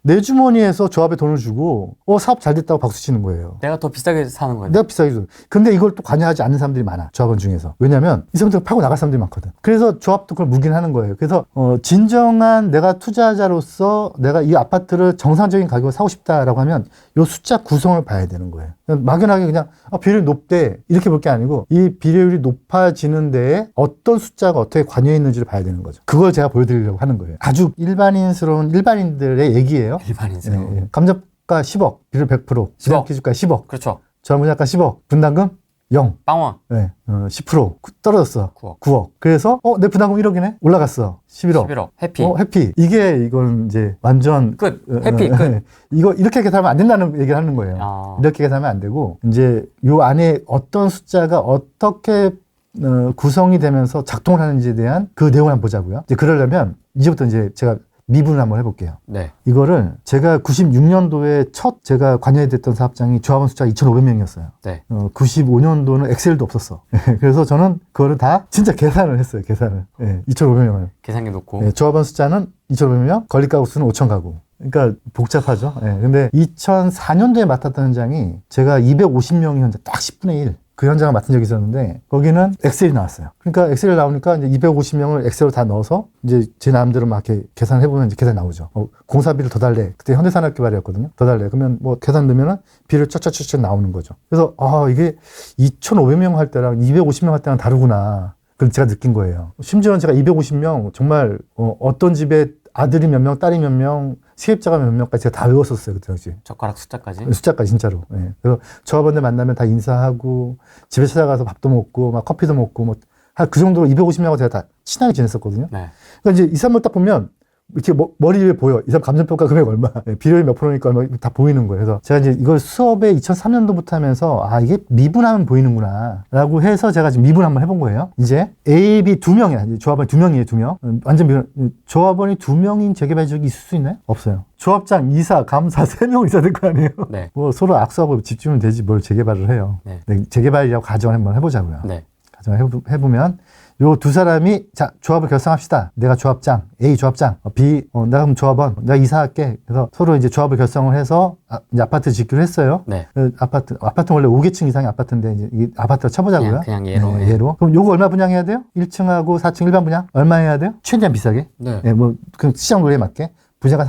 내 주머니에서 조합에 돈을 주고 사업 잘 됐다고 박수 치는 거예요. 내가 더 비싸게 사는 거네. 내가 비싸게 줘. 근데 이걸 또 관여하지 않는 사람들이 많아. 조합원 중에서. 왜냐면 이 사람들 팔고 나갈 사람들이 많거든. 그래서 조합도 그걸 묵인하는 거예요. 그래서 진정한 내가 투자자로서 내가 이 아파트를 정상적인 가격으로 사고 싶다라고 하면 이 숫자 구성을 봐야 되는 거예요. 막연하게 그냥 비례율이 높대 이렇게 볼 게 아니고 이 비례율이 높아지는 데에 어떤 숫자가 어떻게 관여해 있는지를 봐야 되는 거죠. 그걸 제가 보여드리려고 하는 거예요. 아주 일반인스러운 일반인들의 얘기예요. 일반인스러운. 예. 감정가 10억, 비율 100%, 10억. 기준가 10억, 그렇죠. 조합분양가 10억, 분담금 0, 빵원. 네, 10% 떨어졌어. 9억. 9억. 그래서 내 분담금 1억이네? 올라갔어. 11억. 11억. 해피. 해피. 이건 이제 완전 끝. 해피 끝. 이거 이렇게 계산하면 안 된다는 얘기를 하는 거예요. 아. 이렇게 계산하면 안 되고 이제 요 안에 어떤 숫자가 어떻게 구성이 되면서 작동을 하는지에 대한 그 내용을 한번 보자고요. 이제 그러려면 이제부터 이제 제가 미분을 한번 해볼게요. 네. 이거를 제가 96년도에 첫 제가 관여됐던 사업장이 조합원 숫자가 2,500명이었어요. 네. 95년도는 엑셀도 없었어. 그래서 저는 그거를 다 진짜 계산을 했어요. 계산을. 2,500명을. 계산기 놓고. 조합원 숫자는 2,500명, 건립가구 수는 5,000가구. 그러니까 복잡하죠. 근데 2004년도에 맡았던 현장이 제가 250명이 현장 딱 10분의 1. 그 현장을 맡은 적이 있었는데 거기는 엑셀이 나왔어요. 그러니까 엑셀이 나오니까 이제 250명을 엑셀로 다 넣어서 이제 제 나름대로 막 이렇게 계산을 해보면 이제 계산이 나오죠. 공사비를 더 달래. 그때 현대산업개발이었거든요. 더 달래. 그러면 뭐 계산 넣으면은 비를 쫙쫙쫙 나오는 거죠. 그래서 이게 2,500명 할 때랑 250명 할 때랑 다르구나. 그걸 제가 느낀 거예요. 심지어는 제가 250명 정말 어떤 집에 아들이 몇 명, 딸이 몇 명, 세입자가 몇 명까지 제가 다 외웠었어요. 그때 당시. 젓가락 숫자까지. 숫자까지 진짜로. 그래서 조합원들 만나면 다 인사하고 집에 찾아가서 밥도 먹고 막 커피도 먹고 뭐 그 정도로 250명하고 제가 다 친하게 지냈었거든요. 네. 그러니까 이제 이 사람을 딱 보면 이렇게 머리 위에 보여. 이 사람 감정평가 금액 얼마, 비율이 몇 프로니까 얼마 다 보이는 거예요. 그래서 제가 이제 이걸 수업에 2003년도부터 하면서 이게 미분하면 보이는구나 라고 해서 제가 지금 미분 한번 해본 거예요. 이제 A, B 2명이야. 조합원이 2명이에요. 2명. 완전 조합원이 2명인 재개발 지역이 있을 수 있나요? 없어요. 조합장, 이사, 감사 3명 있어야 될 거 아니에요? 네. 뭐 서로 악수하고 집주면 되지 뭘 재개발을 해요. 네. 재개발이라고 가정을 한번 해보자고요. 네. 가정을 해보면 요 두 사람이 조합을 결성합시다. 내가 조합장, A 조합장, B 내가 그럼 조합원, 내가 이사할게. 그래서 서로 이제 조합을 결성을 해서 이제 아파트 짓기로 했어요. 네. 아파트는 원래 5개층 이상의 아파트인데 이제 이 아파트를 쳐보자고요. 그냥 예로. 네, 예로. 그럼 요거 얼마 분양해야 돼요? 1층하고 4층 일반 분양 얼마 해야 돼요? 최대한 비싸게. 네. 뭐 그 시장 노래에 맞게. 분양가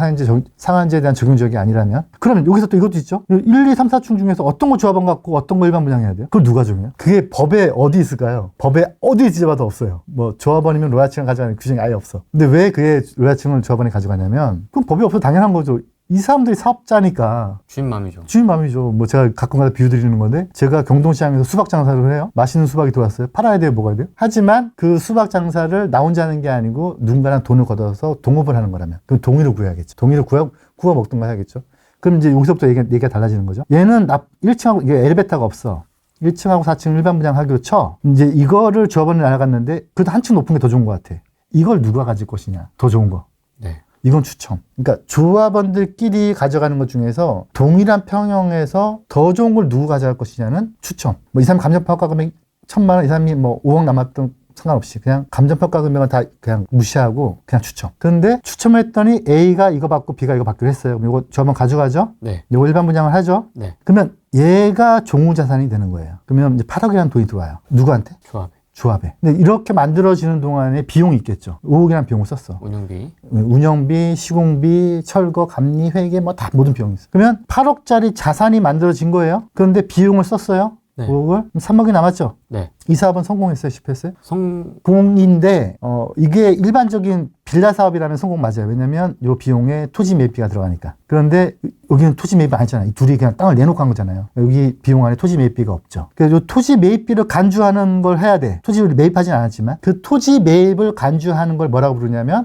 상한제에 대한 적용 지역이 아니라면 그러면 여기서 또 이것도 있죠. 1, 2, 3, 4층 중에서 어떤 거 조합원 갖고 어떤 거 일반 분양해야 돼요? 그걸 누가 정해요? 그게 법에 어디 있을까요? 법에 어디 지어봐도 없어요. 뭐 조합원이면 로얄층을 가져가는 규정이 아예 없어. 근데 왜 그게 로얄층을 조합원이 가져가냐면 그럼 법이 없어도 당연한 거죠. 이 사람들이 사업자니까 주인 맘이죠. 주인 맘이죠. 뭐 제가 가끔가다 비유 드리는 건데 제가 경동시장에서 수박 장사를 해요. 맛있는 수박이 들어왔어요. 팔아야 돼요? 먹어야 돼요? 하지만 그 수박 장사를 나 혼자 하는 게 아니고 누군가랑 돈을 걷어서 동업을 하는 거라면 그럼 동의를 구해야겠죠. 동의를 구워 먹든가 해야겠죠. 그럼 이제 여기서부터 얘기가 달라지는 거죠. 얘는 1층하고 이게 엘리베이터가 없어. 1층하고 4층 일반 분양하기로 쳐. 이제 이거를 조합원을 알아갔는데 그래도 한층 높은 게 더 좋은 것 같아. 이걸 누가 가질 것이냐. 더 좋은 거. 네. 이건 추첨. 그러니까 조합원들끼리 가져가는 것 중에서 동일한 평형에서 더 좋은 걸 누구 가져갈 것이냐는 추첨. 뭐 이 사람 감정평가 금액 1,000만 원, 이 사람이 뭐 5억 남았던 상관없이 그냥 감정평가 금액은 다 그냥 무시하고 그냥 추첨. 그런데 추첨을 했더니 A가 이거 받고 B가 이거 받기로 했어요. 그럼 이거 조합원 가져가죠? 네. 이거 일반 분양을 하죠? 네. 그러면 얘가 종우자산이 되는 거예요. 그러면 이제 8억이라는 돈이 들어와요. 누구한테? 조합에. 조합에. 근데 이렇게 만들어지는 동안에 비용이 있겠죠. 5억이라는 비용을 썼어. 운영비, 시공비, 철거, 감리, 회계 뭐 다 모든 비용이 있어. 그러면 8억짜리 자산이 만들어진 거예요. 그런데 비용을 썼어요. 네. 5억을 3억이 남았죠. 네. 이 사업은 성공했어요, 실패했어요? 성공인데 이게 일반적인 빌라 사업이라면 성공 맞아요. 왜냐면 이 비용에 토지 매입비가 들어가니까. 그런데 여기는 토지 매입이 아니잖아요. 이 둘이 그냥 땅을 내놓고 한 거잖아요. 여기 비용 안에 토지 매입비가 없죠. 그래서 이 토지 매입비를 간주하는 걸 해야 돼. 토지를 매입하진 않았지만 그 토지 매입을 간주하는 걸 뭐라고 부르냐면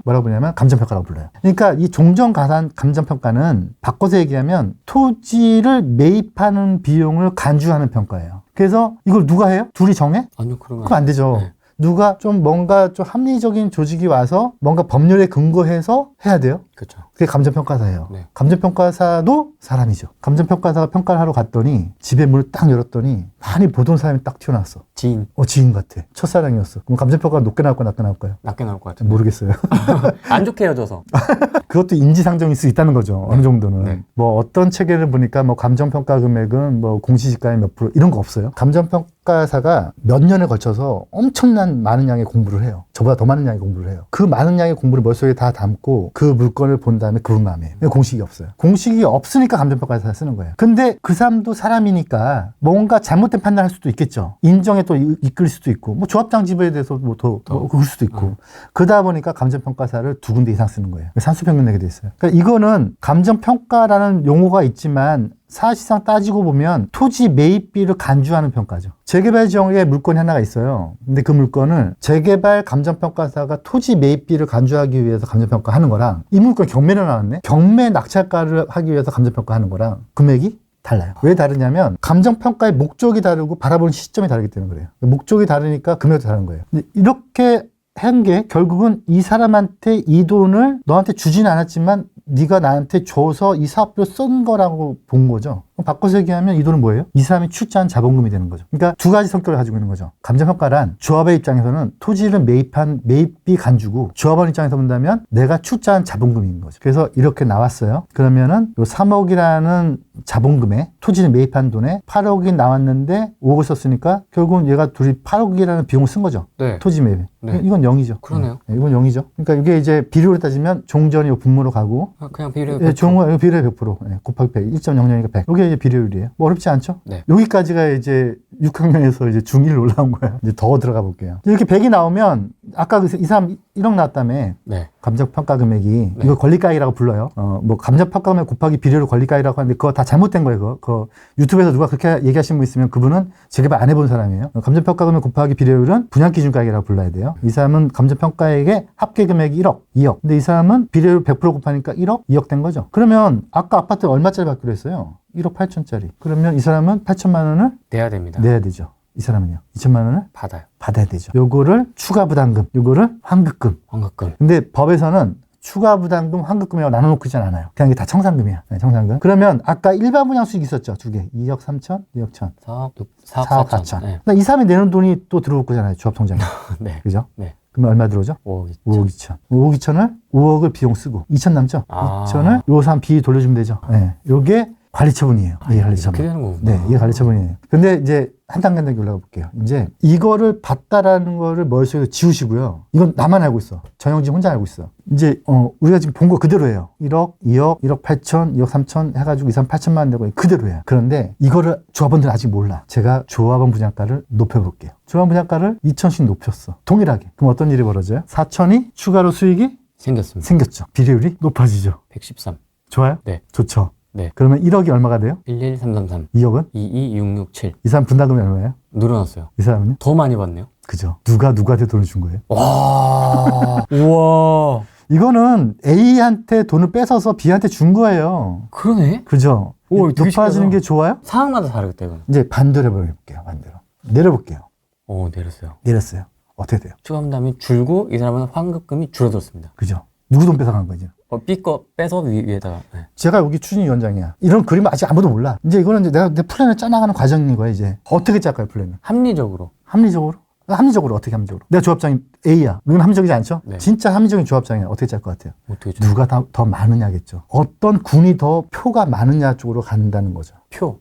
감정평가라고 불러요. 그러니까 이 종전가산 감정평가는 바꿔서 얘기하면 토지를 매입하는 비용을 간주하는 평가예요. 그래서 이걸 누가 해요? 둘이 정해? 아니요, 그러면 안 되죠. 네. 누가 좀 뭔가 좀 합리적인 조직이 와서 뭔가 법률에 근거해서 해야 돼요. 그렇죠. 그게 감정평가사예요. 네. 감정평가사도 사람이죠. 감정평가사가 평가를 하러 갔더니 집에 문을 딱 열었더니 많이 보던 사람이 딱 튀어나왔어. 지인. 지인 같아. 첫사랑이었어. 그럼 감정평가가 높게 나올까 낮게 나올까요? 낮게 나올 것 같아요. 모르겠어요. 안 좋게 헤어져서. 그것도 인지상정일 수 있다는 거죠. 어느 정도는. 네. 뭐 어떤 체계를 보니까 뭐 감정평가 금액은 뭐 공시지가의 몇 프로 이런 거 없어요. 감정평가사가 몇 년에 걸쳐서 엄청난 많은 양의 공부를 해요. 저보다 더 많은 양의 공부를 해요. 그 많은 양의 공부를 머릿속에 다 담고 그 물건을 본 다음에 그분마음이에요. 공식이 없어요. 공식이 없으니까 감정평가사를 쓰는 거예요. 근데 그 사람도 사람이니까 뭔가 잘못된 판단할 수도 있겠죠. 인정에 또 이끌 수도 있고 뭐 조합장 지부에 대해서 뭐 더 그럴 수도 있고 그러다 보니까 감정평가사를 2군데 이상 쓰는 거예요. 산수평균 내게 돼 있어요. 그러니까 이거는 감정평가라는 용어가 있지만 사실상 따지고 보면 토지 매입비를 간주하는 평가죠. 재개발 지역에 물건이 하나가 있어요. 근데 그 물건을 재개발 감정평가사가 토지 매입비를 간주하기 위해서 감정평가하는 거랑 이 물건 경매로 나왔네? 경매 낙찰가를 하기 위해서 감정평가하는 거랑 금액이 달라요. 왜 다르냐면 감정평가의 목적이 다르고 바라보는 시점이 다르기 때문에 그래요. 목적이 다르니까 금액도 다른 거예요. 근데 이렇게 한 게 결국은 이 사람한테 이 돈을 너한테 주진 않았지만 네가 나한테 줘서 이 사업비로 쓴 거라고 본 거죠. 그럼 바꿔서 얘기하면 이 돈은 뭐예요? 이 사람이 출자한 자본금이 되는 거죠. 그러니까 두 가지 성격을 가지고 있는 거죠. 감정평가란 조합의 입장에서는 토지를 매입한 매입비 간주고 조합원 입장에서 본다면 내가 출자한 자본금인 거죠. 그래서 이렇게 나왔어요. 그러면은 요 3억이라는 자본금에 토지를 매입한 돈에 8억이 나왔는데 5억을 썼으니까 결국은 얘가 둘이 8억이라는 비용을 쓴 거죠. 네. 토지 매입. 네. 이건 0이죠. 그러네요. 네, 이건 0이죠. 그러니까 이게 이제 비료로 따지면 종전이 분모로 가고 그냥 비례. 예, 종은 비례 100%. 예, 곱하기 100. 1.00이니까 100. 이게 이제 비례율이에요. 뭐 어렵지 않죠? 네. 여기까지가 이제 6학년에서 이제 중1 올라온 거야. 이제 더 들어가 볼게요. 이렇게 100이 나오면 아까 이 사람 1억 나왔다며. 네. 감정평가 금액이 네. 이거 권리가액이라고 불러요. 뭐 감정평가 금액 곱하기 비례율 권리가액이라고 하는데 그거 다 잘못된 거예요. 그거 유튜브에서 누가 그렇게 얘기하신 분 있으면 그분은 재개발 안 해본 사람이에요. 감정평가 금액 곱하기 비례율은 분양기준가액이라고 불러야 돼요. 이 사람은 감정평가액의 합계 금액이 1억, 2억. 근데 이 사람은 비례율 100% 곱하니까 1억, 2억 된 거죠. 그러면 아까 아파트 얼마짜리 받기로 했어요? 1억 8천짜리. 그러면 이 사람은 8천만 원을 내야 됩니다. 내야 되죠. 이 사람은요. 2천만 원을 받아야 되죠. 요거를 추가 부담금, 요거를 환급금. 환급금. 근데 법에서는 추가 부담금, 환급금이라고 나눠놓고 있지 않아요. 그냥 이게 다 청산금이야. 네, 청산금. 그러면 아까 일반 분양 수익 있었죠. 두 개. 2억 3천, 2억 1천. 4억 4천. 네. 이 사람이 내는 돈이 또 들어올 거잖아요. 조합 통장에. 네. 그죠? 네. 그러면 얼마 들어오죠? 5억 2천. 5억 2천. 5억 2천을 5억을 비용 쓰고 2천 남죠? 2천을 요 사람 비 돌려주면 되죠. 네. 요게 관리처분이에요. 이게 관리처분. 그렇게 되는 거구나. 네, 이게 관리처분이에요. 근데 이제 한 단계 올라가 볼게요. 이제 이거를 봤다라는 거를 머릿속에 지우시고요. 이건 나만 알고 있어. 전영진 혼자 알고 있어. 이제 우리가 지금 본 거 그대로예요. 1억, 2억, 1억 8천, 2억 3천 해가지고 2, 3, 8천만 원 되고 그대로예요. 그런데 이거를 조합원들은 아직 몰라. 제가 조합원 분양가를 높여볼게요. 조합원 분양가를 2천씩 높였어. 동일하게. 그럼 어떤 일이 벌어져요? 4천이 추가로 수익이 생겼죠. 비례율이 높아지죠. 113. 좋아요? 네. 좋죠. 네. 그러면 1억이 얼마가 돼요? 11333. 2억은? 22667. 이 사람 분담금이 얼마예요? 늘어났어요. 이 사람은요? 더 많이 받네요. 그죠. 누구한테 돈을 준 거예요? 와. 우와. 이거는 A한테 돈을 뺏어서 B한테 준 거예요. 그러네. 그죠? 오, 되게 높아지는 신기하다. 게 좋아요? 상황마다 다르겠다, 이건. 이제 반대로 해볼게요. 반대로. 내려볼게요. 내렸어요. 내렸어요. 어떻게 돼요? 추가 분담이 줄고 이 사람은 환급금이 줄어들었습니다. 그죠? 누구 돈 뺏어간 거죠? B거 빼서 위에다가. 네. 제가 여기 추진위원장이야. 이런 그림 아직 아무도 몰라. 이제 이거는 이제 내가 내 플랜을 짜나가는 과정인 거야, 이제. 어떻게 짤까요, 플랜을? 합리적으로. 합리적으로? 어떻게 합리적으로? 내가 조합장이 A야. 이건 합리적이지 않죠? 네. 진짜 합리적인 조합장이야. 어떻게 짤 것 같아요? 어떻게 줘? 누가 더 많으냐겠죠. 어떤 군이 더 표가 많으냐 쪽으로 간다는 거죠. 표.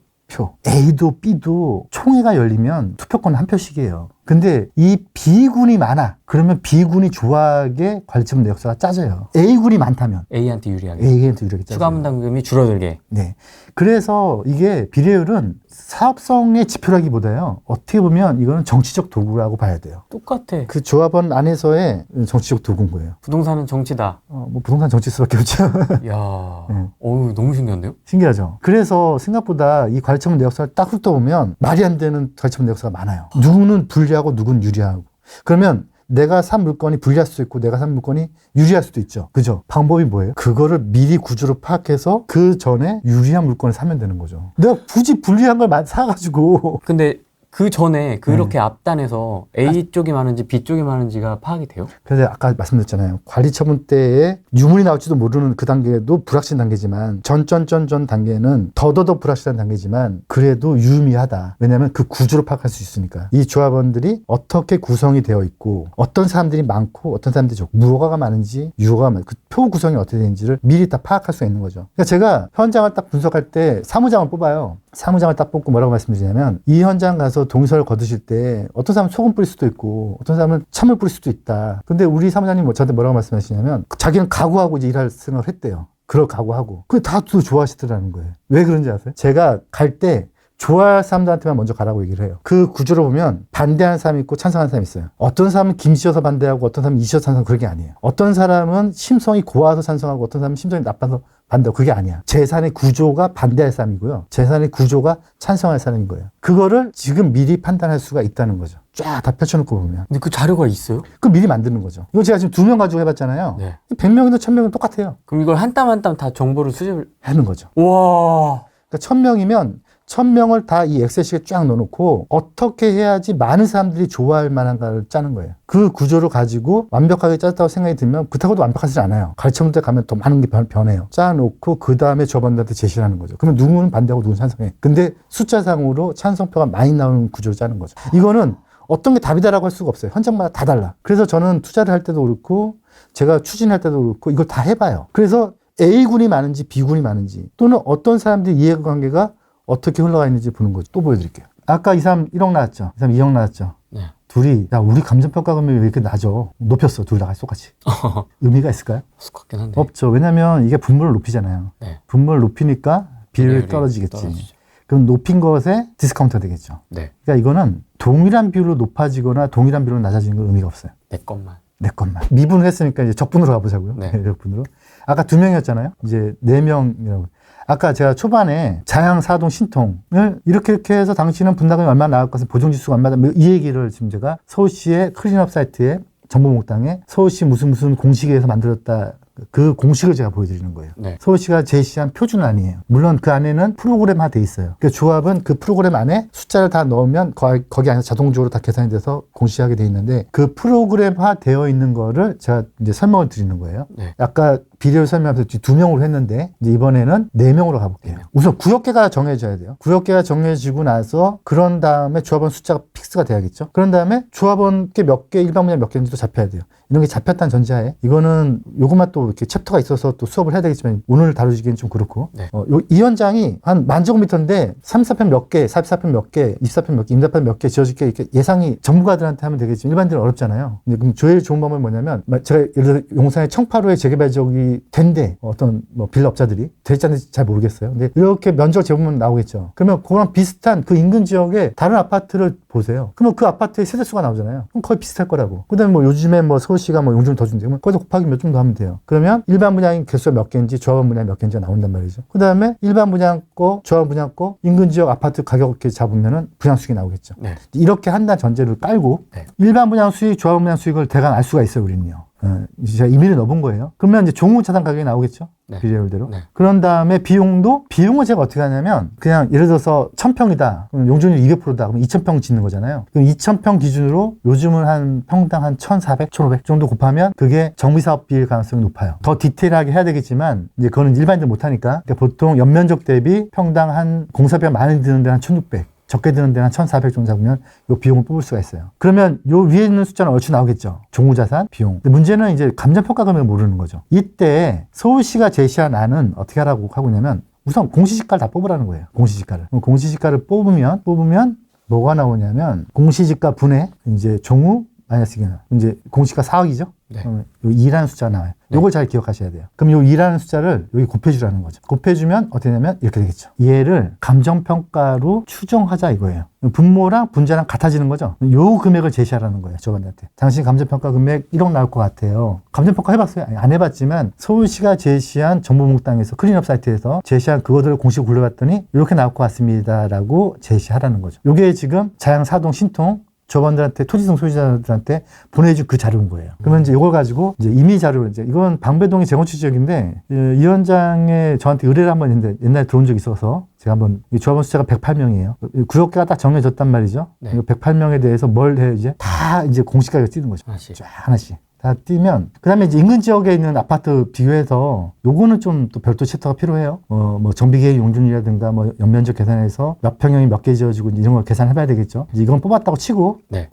A도 B도 총회가 열리면 투표권은 한 표씩이에요. 근데 이 B군이 많아. 그러면 B군이 조합의 관리처분 내역서가 짜져요. A군이 많다면 A한테 유리하게. A한테 유리하게 짜져요. 추가 분담금이 줄어들게. 네. 그래서 이게 비례율은 사업성의 지표라기보다요. 어떻게 보면 이거는 정치적 도구라고 봐야 돼요. 똑같아. 그 조합원 안에서의 정치적 도구인 거예요. 부동산은 정치다. 뭐 부동산 정치일 수밖에 없죠. 야, 네. 어우 너무 신기한데요? 신기하죠. 그래서 생각보다 이 관리처분 내역서를 딱 훑어보면 말이 안 되는 관리처분 내역서가 많아요. 누구는 불리하고 누구는 유리하고. 그러면 내가 산 물건이 불리할 수도 있고 내가 산 물건이 유리할 수도 있죠. 그죠? 방법이 뭐예요? 그거를 미리 구조로 파악해서 그 전에 유리한 물건을 사면 되는 거죠. 내가 굳이 불리한 걸 사가지고 근데 그 전에 그렇게 앞단에서 A 쪽이 많은지 B 쪽이 많은지가 파악이 돼요? 그래서 아까 말씀드렸잖아요. 관리처분 때에 유물이 나올지도 모르는 그 단계도 불확실한 단계지만 전 단계는 더더더 불확실한 단계지만 그래도 유의미하다. 왜냐하면 그 구조로 파악할 수 있으니까. 이 조합원들이 어떻게 구성이 되어 있고 어떤 사람들이 많고 어떤 사람들이 적고 무허가가 많은지 유허가가 많은지 그 표 구성이 어떻게 되는지를 미리 다 파악할 수가 있는 거죠. 그러니까 제가 현장을 딱 분석할 때 사무장을 뽑아요. 사무장을 딱 뽑고 뭐라고 말씀드리냐면 이 현장 가서 동의서를 거두실 때 어떤 사람은 소금 뿌릴 수도 있고 어떤 사람은 찬물 뿌릴 수도 있다. 근데 우리 사무장님 저한테 뭐라고 말씀하시냐면 자기는 각오하고 이제 일할 생각을 했대요. 그럴 각오하고. 그게 다 또 좋아하시더라는 거예요. 왜 그런지 아세요? 제가 갈 때 좋아할 사람들한테만 먼저 가라고 얘기를 해요. 그 구조를 보면 반대하는 사람이 있고 찬성하는 사람이 있어요. 어떤 사람은 김씨여서 반대하고 어떤 사람은 이씨여서 찬성하고 그런 게 아니에요. 어떤 사람은 심성이 고와서 찬성하고 어떤 사람은 심성이 나빠서 반대하고 그게 아니야. 재산의 구조가 반대할 사람이고요. 재산의 구조가 찬성할 사람인 거예요. 그거를 지금 미리 판단할 수가 있다는 거죠. 쫙 다 펼쳐놓고 보면. 근데 그 자료가 있어요? 그럼 미리 만드는 거죠. 이거 제가 지금 2명 가지고 해봤잖아요. 네. 100명이든 1000명이든 똑같아요. 그럼 이걸 한 땀 한 땀 다 정보를 수집을 하는 거죠. 와. 그러니까 1000명이면 1000명을 다 이 엑셀식에 쫙 넣어놓고 어떻게 해야지 많은 사람들이 좋아할 만한가를 짜는 거예요. 그 구조를 가지고 완벽하게 짰다고 생각이 들면 그렇다고도 완벽하지 않아요. 가르쳐볼 때 가면 더 많은 게 변해요. 짜놓고 그 다음에 저번들한테 제시를 하는 거죠. 그러면 누구는 반대하고 누구는 찬성해. 근데 숫자상으로 찬성표가 많이 나오는 구조를 짜는 거죠. 이거는 어떤 게 답이다라고 할 수가 없어요. 현장마다 다 달라. 그래서 저는 투자를 할 때도 그렇고 제가 추진할 때도 그렇고 이걸 다 해봐요. 그래서 A군이 많은지 B군이 많은지 또는 어떤 사람들의 이해관계가 어떻게 흘러가 있는지 보는 거죠. 또 보여드릴게요. 아까 이 사람 1억 나왔죠. 이 사람 2억 나왔죠. 네. 둘이 야 우리 감정평가금이 왜 이렇게 낮아? 높였어. 둘 다 똑같이. 의미가 있을까요? 없을 것 같긴 한데. 없죠. 왜냐하면 이게 분모를 높이잖아요. 네. 분모를 높이니까 비율이 비율이 떨어지겠지. 떨어지죠. 그럼 높인 것에 디스카운트가 되겠죠. 네. 그러니까 이거는 동일한 비율로 높아지거나 동일한 비율로 낮아지는 건 의미가 없어요. 내 것만. 내 것만. 미분을 했으니까 이제 적분으로 가보자고요. 네. 적분으로. 아까 2명이었잖아요. 이제 4명이라고. 아까 제가 초반에 자양, 사동, 신통을 이렇게 해서 당신은 분담금이 얼마나 나올 것을 보정지수가 얼마나 이 얘기를 지금 제가 서울시의 클린업 사이트에 정보목당에 서울시 무슨 공식에서 만들었다. 그 공식을 제가 보여드리는 거예요. 네. 서울시가 제시한 표준은 아니에요. 물론 그 안에는 프로그램화 돼 있어요. 그 조합은 그 프로그램 안에 숫자를 다 넣으면 거기 안에서 자동적으로 다 계산이 돼서 공시하게 돼 있는데 그 프로그램화 되어 있는 거를 제가 이제 설명을 드리는 거예요. 네. 아까 비례를 설명하면서 2명으로 했는데 이제 이번에는 4명으로 가볼게요. 우선 구역계가 정해져야 돼요. 구역계가 정해지고 나서 그런 다음에 조합원 숫자가 픽스가 돼야겠죠. 그런 다음에 조합원께 몇 개, 일반 분야 몇 개인지도 잡혀야 돼요. 이런 게 잡혔다는 전제하에 이거는 요것만 또 이렇게 챕터가 있어서 또 수업을 해야 되겠지만 오늘 다루기는 좀 그렇고 네. 이 현장이 한 10,000제곱미터인데 34평 몇 개, 44평 몇 개, 24평 몇 개, 임대아파트 몇 개 지어질 게 이렇게 예상이 전문가들한테 하면 되겠지만 일반인들은 어렵잖아요. 근데 그럼 제일 좋은 방법은 뭐냐면 제가 예를 들어 용산의 청파로에 재개발 지역이 된대 어떤 뭐 빌라 업자들이 될지 안 될지 잘 모르겠어요. 근데 이렇게 면적 재보면 나오겠죠. 그러면 그거랑 비슷한 그 인근 지역에 다른 아파트를 보세요. 그러면 그 아파트의 세대수가 나오잖아요. 그럼 거의 비슷할 거라고. 그다음에 뭐 요즘에 뭐 서울시가 뭐 용적을 더 준대. 그러면 거기서 곱하기 몇 좀 더 하면 돼요. 그러면 일반 분양인 개수가 몇 개인지 조합원 분양 몇 개인지가 나온단 말이죠. 그다음에 일반 분양 거, 조합원 분양 거, 인근 지역 아파트 가격 이렇게 잡으면은 분양 수익이 나오겠죠. 네. 이렇게 한다는 전제를 깔고 네. 일반 분양 수익, 조합원 분양 수익을 대강 알 수가 있어요, 우리는요. 이제 제가 임의를 넣어본 거예요. 그러면 이제 종후자산 가격이 나오겠죠. 네. 비례율대로. 네. 그런 다음에 비용을 제가 어떻게 하냐면 그냥 예를 들어서 1000평이다. 그럼 용적률 200%다. 그럼 2000평 짓는 거잖아요. 그럼 2000평 기준으로 요즘은 한 평당 한 1400, 1500 정도 곱하면 그게 정비사업 비일 가능성이 높아요. 더 디테일하게 해야 되겠지만 이제 그거는 일반인들 못하니까 그러니까 보통 연면적 대비 평당 한 공사비가 많이 드는 데는 한 1600. 적게 드는 데는 한 1,400 정도 잡으면 이 비용을 뽑을 수가 있어요. 그러면 요 위에 있는 숫자는 얼추 나오겠죠. 종후자산, 비용. 근데 문제는 이제 감정평가금액을 모르는 거죠. 이때 서울시가 제시한 안은 어떻게 하라고 하고 있냐면 우선 공시지가를 다 뽑으라는 거예요. 공시지가를. 공시지가를 뽑으면 뭐가 나오냐면 공시지가 분해 이제 종후 마이너스 2가 이제 공시가 4억이죠. 네. 그러면 요 2라는 숫자가 나와요. 네. 요걸 잘 기억하셔야 돼요. 그럼 요 2라는 숫자를 여기 곱해주라는 거죠. 곱해주면 어떻게 되냐면 이렇게 되겠죠. 얘를 감정평가로 추정하자 이거예요. 분모랑 분자랑 같아지는 거죠. 요 금액을 제시하라는 거예요. 저분한테. 당신 감정평가 금액 1억 나올 것 같아요. 감정평가 해봤어요? 아니, 안 해봤지만 서울시가 제시한 정보목당에서 클린업 사이트에서 제시한 그거들을 공식으로 굴려봤더니 이렇게 나올 것 같습니다. 라고 제시하라는 거죠. 요게 지금 자양, 사동, 신통 조반들한테 토지등 소유자들한테 보내준 그 자료인 거예요. 그러면 이제 이걸 가지고 이제 임의 자료를 이제 이건 방배동의 재건축 지역인데 이 위원장에 저한테 의뢰를 한번 했는데 옛날에 들어온 적이 있어서 제가 한번 이 조합원 숫자가 108명이에요. 구역계가 딱 정해졌단 말이죠. 네. 108명에 대해서 뭘 해 이제 다 이제 공시가격 뛰는 거죠. 하나씩. 쫙 하나씩. 다 뛰면 그다음에 이제 인근 지역에 있는 아파트 비교해서 요거는 좀 또 별도 챕터가 필요해요. 뭐 정비계획 용적률이라든가 뭐 연면적 계산해서 몇 평형이 몇 개 지어지고 이런 걸 계산해봐야 되겠죠. 이건 뽑았다고 치고 네.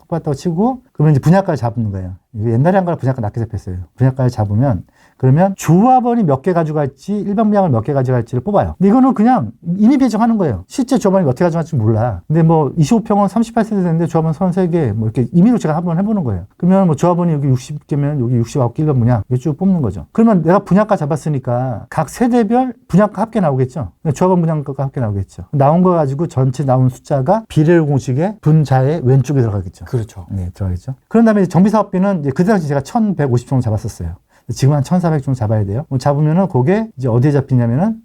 그러면 이제 분양가를 잡는 거예요. 이게 옛날에 한 거랑 분양가 낮게 잡혔어요. 분양가를 잡으면 그러면 조합원이 몇 개 가져갈지 일반 분양을 몇 개 가져갈지를 뽑아요. 근데 이거는 그냥 임의 배정하는 거예요. 실제 조합원이 몇 개 가져갈지 몰라. 근데 뭐 25평은 38세대 되는데 조합원 33개 뭐 이렇게 임의로 제가 한번 해보는 거예요. 그러면 뭐 조합원이 여기 60개면 여기 69개 일반 분양 이렇게 쭉 뽑는 거죠. 그러면 내가 분양가 잡았으니까 각 세대별 분양가 합계 나오겠죠. 조합원 분양가가 합계 나오겠죠. 나온 거 가지고 전체 나온 숫자가 비례율 공식의 분자의 왼쪽에 들어가겠죠. 그렇죠. 네, 들어가겠죠. 그런 다음에 이제 정비사업비는 이제 그때 당시 제가 1,150 정도 잡았었어요. 지금 한 1,400 정도 잡아야 돼요. 잡으면은 그게 이제 어디에 잡히냐면은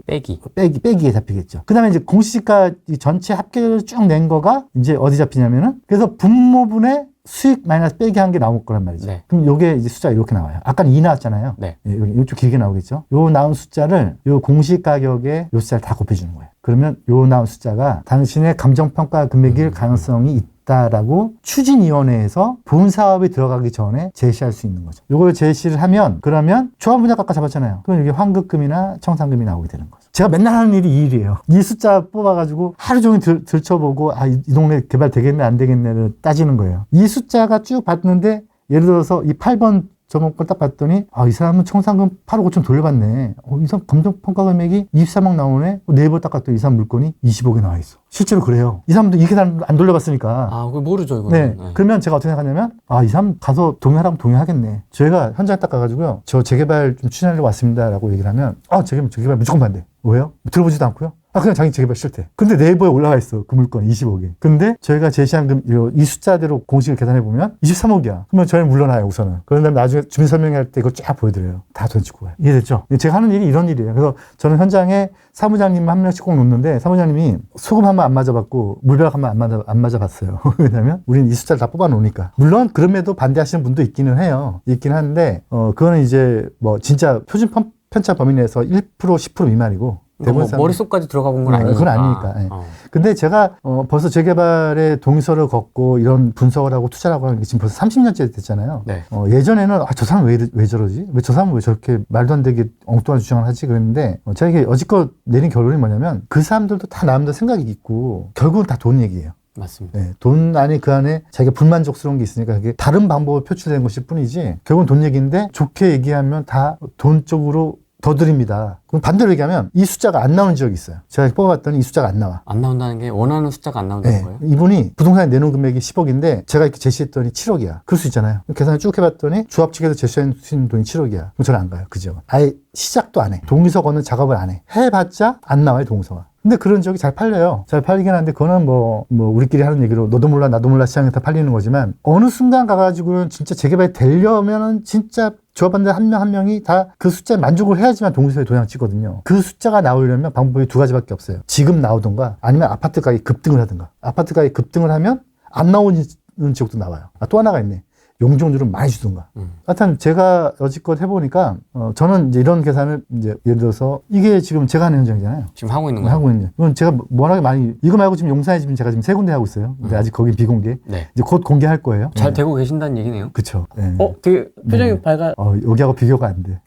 빼기에 잡히겠죠. 그 다음에 이제 공시지가 전체 합계를 쭉 낸 거가 이제 어디 잡히냐면은 그래서 분모분의 수익 마이너스 빼기 한 게 나올 거란 말이죠. 네. 그럼 요게 이제 숫자가 이렇게 나와요. 아까는 2 나왔잖아요. 네. 예, 요쪽 길게 나오겠죠. 요 나온 숫자를 요 공시 가격에 요 숫자를 다 곱해주는 거예요. 그러면 요 나온 숫자가 당신의 감정평가 금액일 가능성이 있다라고 추진위원회에서 본 사업이 들어가기 전에 제시할 수 있는 거죠. 요걸 제시를 하면 그러면 조합 분야가 아까 잡았잖아요. 그럼 이게 환급금이나 청산금이 나오게 되는 거죠. 제가 맨날 하는 일이 이 일이에요. 이 숫자 뽑아가지고 하루 종일 들춰보고 이 동네 개발 되겠네 안 되겠네를 따지는 거예요. 이 숫자가 쭉 봤는데 예를 들어서 이 8번 저번 걸 딱 봤더니 이 사람은 청산금 8억 5천 돌려받네. 이 사람 감정평가 금액이 23억 나오네. 네이버 딱 갔더니 이 사람 물건이 20억에 나와 있어. 실제로 그래요. 이 사람도 이렇게 안 돌려봤으니까. 그거 모르죠, 이거는. 네. 그러면 제가 어떻게 생각하냐면 이 사람 가서 동의하라면 동의하겠네. 저희가 현장에 딱 가가지고요. 저 재개발 좀 추진하려고 왔습니다라고 얘기를 하면 재개발 무조건 반대. 왜요? 들어보지도 않고요. 그냥 자기 재개발 싫대. 근데 네이버에 올라가 있어. 그 물건 20억이. 근데 저희가 제시한 이 숫자대로 공식을 계산해보면 23억이야. 그러면 저희는 물러나요, 우선은. 그런 다음에 나중에 주민 설명할 때 이거 쫙 보여드려요. 다 돈 찍고 가요. 이해됐죠? 제가 하는 일이 이런 일이에요. 그래서 저는 현장에 사무장님 한 명씩 꼭 놓는데 사무장님이 소금 한 번 안 맞아봤고 물벼락 한 번 안 맞아봤어요. 왜냐면 우리는 이 숫자를 다 뽑아놓으니까. 물론 그럼에도 반대하시는 분도 있기는 해요. 있긴 한데 그거는 이제 뭐 진짜 표준 편차 범위 내에서 1% 10% 미만이고 뭐 머릿속까지 들어가 본 건 아니니까. 그건 아니니까. 예. 근데 제가 벌써 재개발에 동의서를 걷고 이런 분석을 하고 투자를 하고 하는 게 지금 벌써 30년째 됐잖아요. 네. 예전에는 저 사람 왜 저러지? 왜 저 사람은 왜 저렇게 말도 안 되게 엉뚱한 주장을 하지? 그랬는데 제가 이게 어지껏 내린 결론이 뭐냐면 그 사람들도 다 나름대로 생각이 있고 결국은 다 돈 얘기예요. 맞습니다. 네, 돈 안에 그 안에 자기가 불만족스러운 게 있으니까 그게 다른 방법을 표출된 것일 뿐이지 결국은 돈 얘기인데 좋게 얘기하면 다 돈 쪽으로 더 드립니다. 그럼 반대로 얘기하면 이 숫자가 안 나오는 지역이 있어요. 제가 뽑아봤더니 이 숫자가 안 나와. 안 나온다는 게 원하는 숫자가 안 나온다는 네, 거예요? 이분이 부동산에 내놓은 금액이 10억인데 제가 이렇게 제시했더니 7억이야. 그럴 수 있잖아요. 계산을 쭉 해봤더니 조합 측에서 제시해주신 돈이 7억이야. 그럼 저는 안 가요. 그 지역은. 아예 시작도 안 해. 동의서 걷는 작업을 안 해. 해봤자 안 나와요. 동의서가. 근데 그런 지역이 잘 팔려요. 잘 팔리긴 하는데 그거는 뭐 우리끼리 하는 얘기로 너도 몰라 나도 몰라 시장에서 팔리는 거지만 어느 순간 가가지고는 진짜 재개발이 되려면은 진짜 조합원들 한 명 한 명이 다 그 숫자에 만족을 해야지만 동의서에 도장을 찍거든요. 그 숫자가 나오려면 방법이 두 가지밖에 없어요. 지금 나오던가 아니면 아파트 가격이 급등을 하든가. 아파트 가격이 급등을 하면 안 나오는 지역도 나와요. 또 하나가 있네. 용적률은 많이 주든가. 하여튼 제가 여지껏 해보니까 저는 이제 이런 계산을 이제 예를 들어서 이게 지금 제가 하는 현장이잖아요. 지금 하고 있는 거예요? 하고 있는. 이건 제가 워낙에 많이 이거 말고 지금 용산에 지금 제가 지금 3군데 하고 있어요. 근데 아직 거긴 비공개. 네. 이제 곧 공개할 거예요. 잘 되고 계신다는 얘기네요. 그렇죠. 네. 되게 표정이 밝아. 여기하고 비교가 안 돼.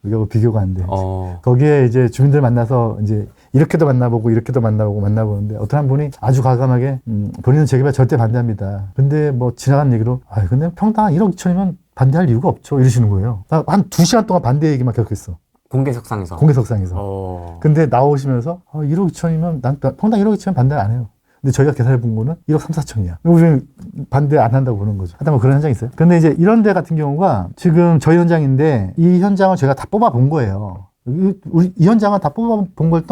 여기하고 비교가 안 돼. 어. 거기에 이제 주민들 만나서 이제 이렇게도 만나보고 이렇게도 만나보는데 어떤 한 분이 아주 과감하게 본인은 재개발 절대 반대합니다. 근데 뭐 지나간 얘기로 근데 평당 한 1억 2천이면 반대할 이유가 없죠. 이러시는 거예요. 한 2시간 동안 반대 얘기만 계속 했어. 공개석상에서. 공개석상에서. 근데 나오시면서 1억 2천이면 난 평당 1억 2천이면 반대 안 해요. 근데 저희가 계산해 본 거는 1억 3, 4천이야. 우리는 반대 안 한다고 보는 거죠. 하다 뭐 그런 현장이 있어요. 근데 이제 이런 데 같은 경우가 지금 저희 현장인데 이 현장을 저희가 다 뽑아 본 거예요. 이 현장은 다 뽑아본 걸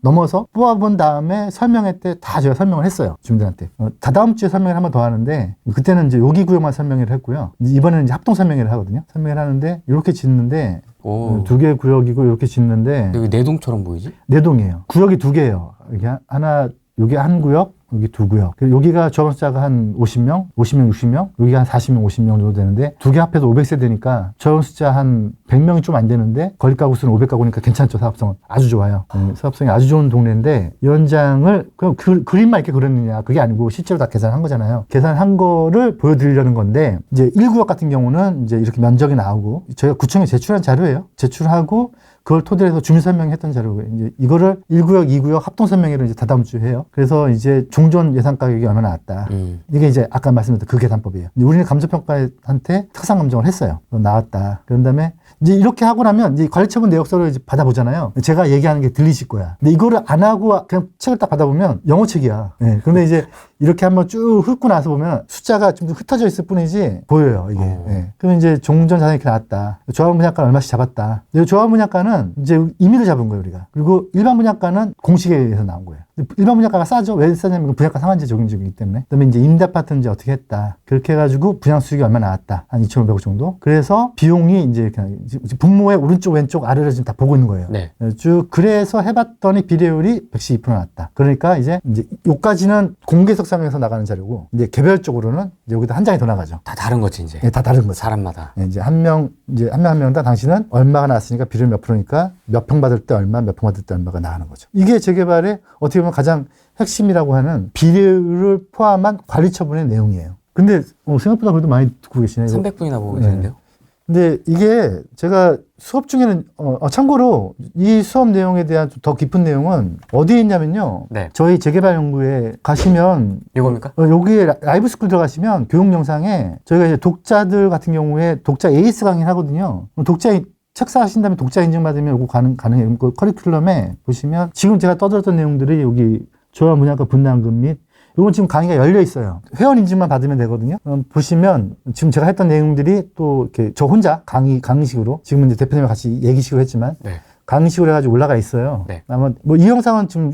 넘어서 뽑아본 다음에 설명회 때 다 제가 설명을 했어요. 주민들한테. 다다음 주에 설명회를 한 번 더 하는데, 그때는 이제 여기 구역만 설명회를 했고요. 이번에는 이제 합동 설명회를 하거든요. 설명회를 하는데, 이렇게 짓는데, 두 개 구역이고 이렇게 짓는데. 여기 내동처럼 보이지? 내동이에요. 구역이 두 개예요. 이게 하나, 여기 한 구역, 여기 두 구역. 여기가 조합원 숫자가 한 50명, 60명, 여기가 한 40명, 50명 정도 되는데, 두 개 합해서 500세대니까 조합원 숫자 한 100명이 좀 안 되는데, 건립가구 수는 500가구니까 괜찮죠. 사업성은 아주 좋아요. 사업성이 아주 좋은 동네인데, 이 현장을 그냥 그림만 이렇게 그렸느냐, 그게 아니고 실제로 다 계산한 거잖아요. 계산한 거를 보여드리려는 건데, 이제 1구역 같은 경우는 이제 이렇게 면적이 나오고, 저희가 구청에 제출한 자료예요. 제출하고, 그걸 토대로 해서 주민 설명했던 자료고요. 이제 이거를 1구역, 2구역 합동 설명회를 이제 다다음 주에 해요. 그래서 이제 종전 예산 가격이 얼마나 나왔다. 이게 이제 아까 말씀드렸던 그 계산법이에요. 우리는 감정평가한테 특상 감정을 했어요. 나왔다. 그런 다음에 이제 이렇게 하고 나면 이제 관리처분 내역서를 이제 받아보잖아요. 제가 얘기하는 게 들리실 거야. 근데 이거를 안 하고 그냥 책을 딱 받아보면 영어책이야. 네. 근데 이제 이렇게 한번 쭉 훑고 나서 보면 숫자가 좀 흩어져 있을 뿐이지 보여요, 이게. 네. 그러면 이제 종전 자산이 이렇게 나왔다. 조합원 분양가는 얼마씩 잡았다. 조합원 분양가는 이제 임의로 잡은 거예요, 우리가. 그리고 일반 분양가는 공식에 의해서 나온 거예요. 일반 분양가가 싸죠. 왜 싸냐면 분양가 상한제 적용 중이기 때문에. 그다음에 이제 임대 아파트는 이제 어떻게 했다. 그렇게 해가지고 분양 수익이 얼마 나왔다. 한 2,500억 정도. 그래서 비용이 이제 그냥 분모의 오른쪽, 왼쪽, 아래를 지금 다 보고 있는 거예요. 네. 쭉 그래서 해봤더니 비례율이 112% 나왔다. 그러니까 이제 여기까지는 공개석상에서 나가는 자료고, 이제 개별적으로는 이제 여기다 한 장이 더 나가죠. 다 다른 거지 이제. 네, 다 다른 거죠. 사람마다. 네, 이제 한 명당 당신은 얼마가 나왔으니까 비례율 몇 프로니까 몇 평 받을 때 얼마, 몇 평 받을 때 얼마가 나가는 거죠. 이게 재개발의 어떻게 보면 가장 핵심이라고 하는 비례율을 포함한 관리처분의 내용이에요. 근데 생각보다 그래도 많이 듣고 계시네요. 300분이나 보고 계시는데요. 근데 이게 제가 수업 중에는 참고로 이 수업 내용에 대한 더 깊은 내용은 어디에 있냐면요. 네. 저희 재개발 연구에 가시면 이겁니까? 여기에 라이브 스쿨 들어가시면 교육 영상에 저희가 이제 독자들 같은 경우에 독자 AS 강의를 하거든요. 독자 책사 하신 다음에 독자 인증받으면 요거 가능해요. 그 커리큘럼에 보시면 지금 제가 떠들었던 내용들이 여기 조합 분양가 분담금 및 이건 지금 강의가 열려 있어요. 회원 인증만 받으면 되거든요. 보시면 지금 제가 했던 내용들이 또 이렇게 저 혼자 강의식으로 지금은 이제 대표님과 같이 얘기식으로 했지만 네. 강의식으로 해가지고 올라가 있어요. 네. 아마 뭐 이 영상은 지금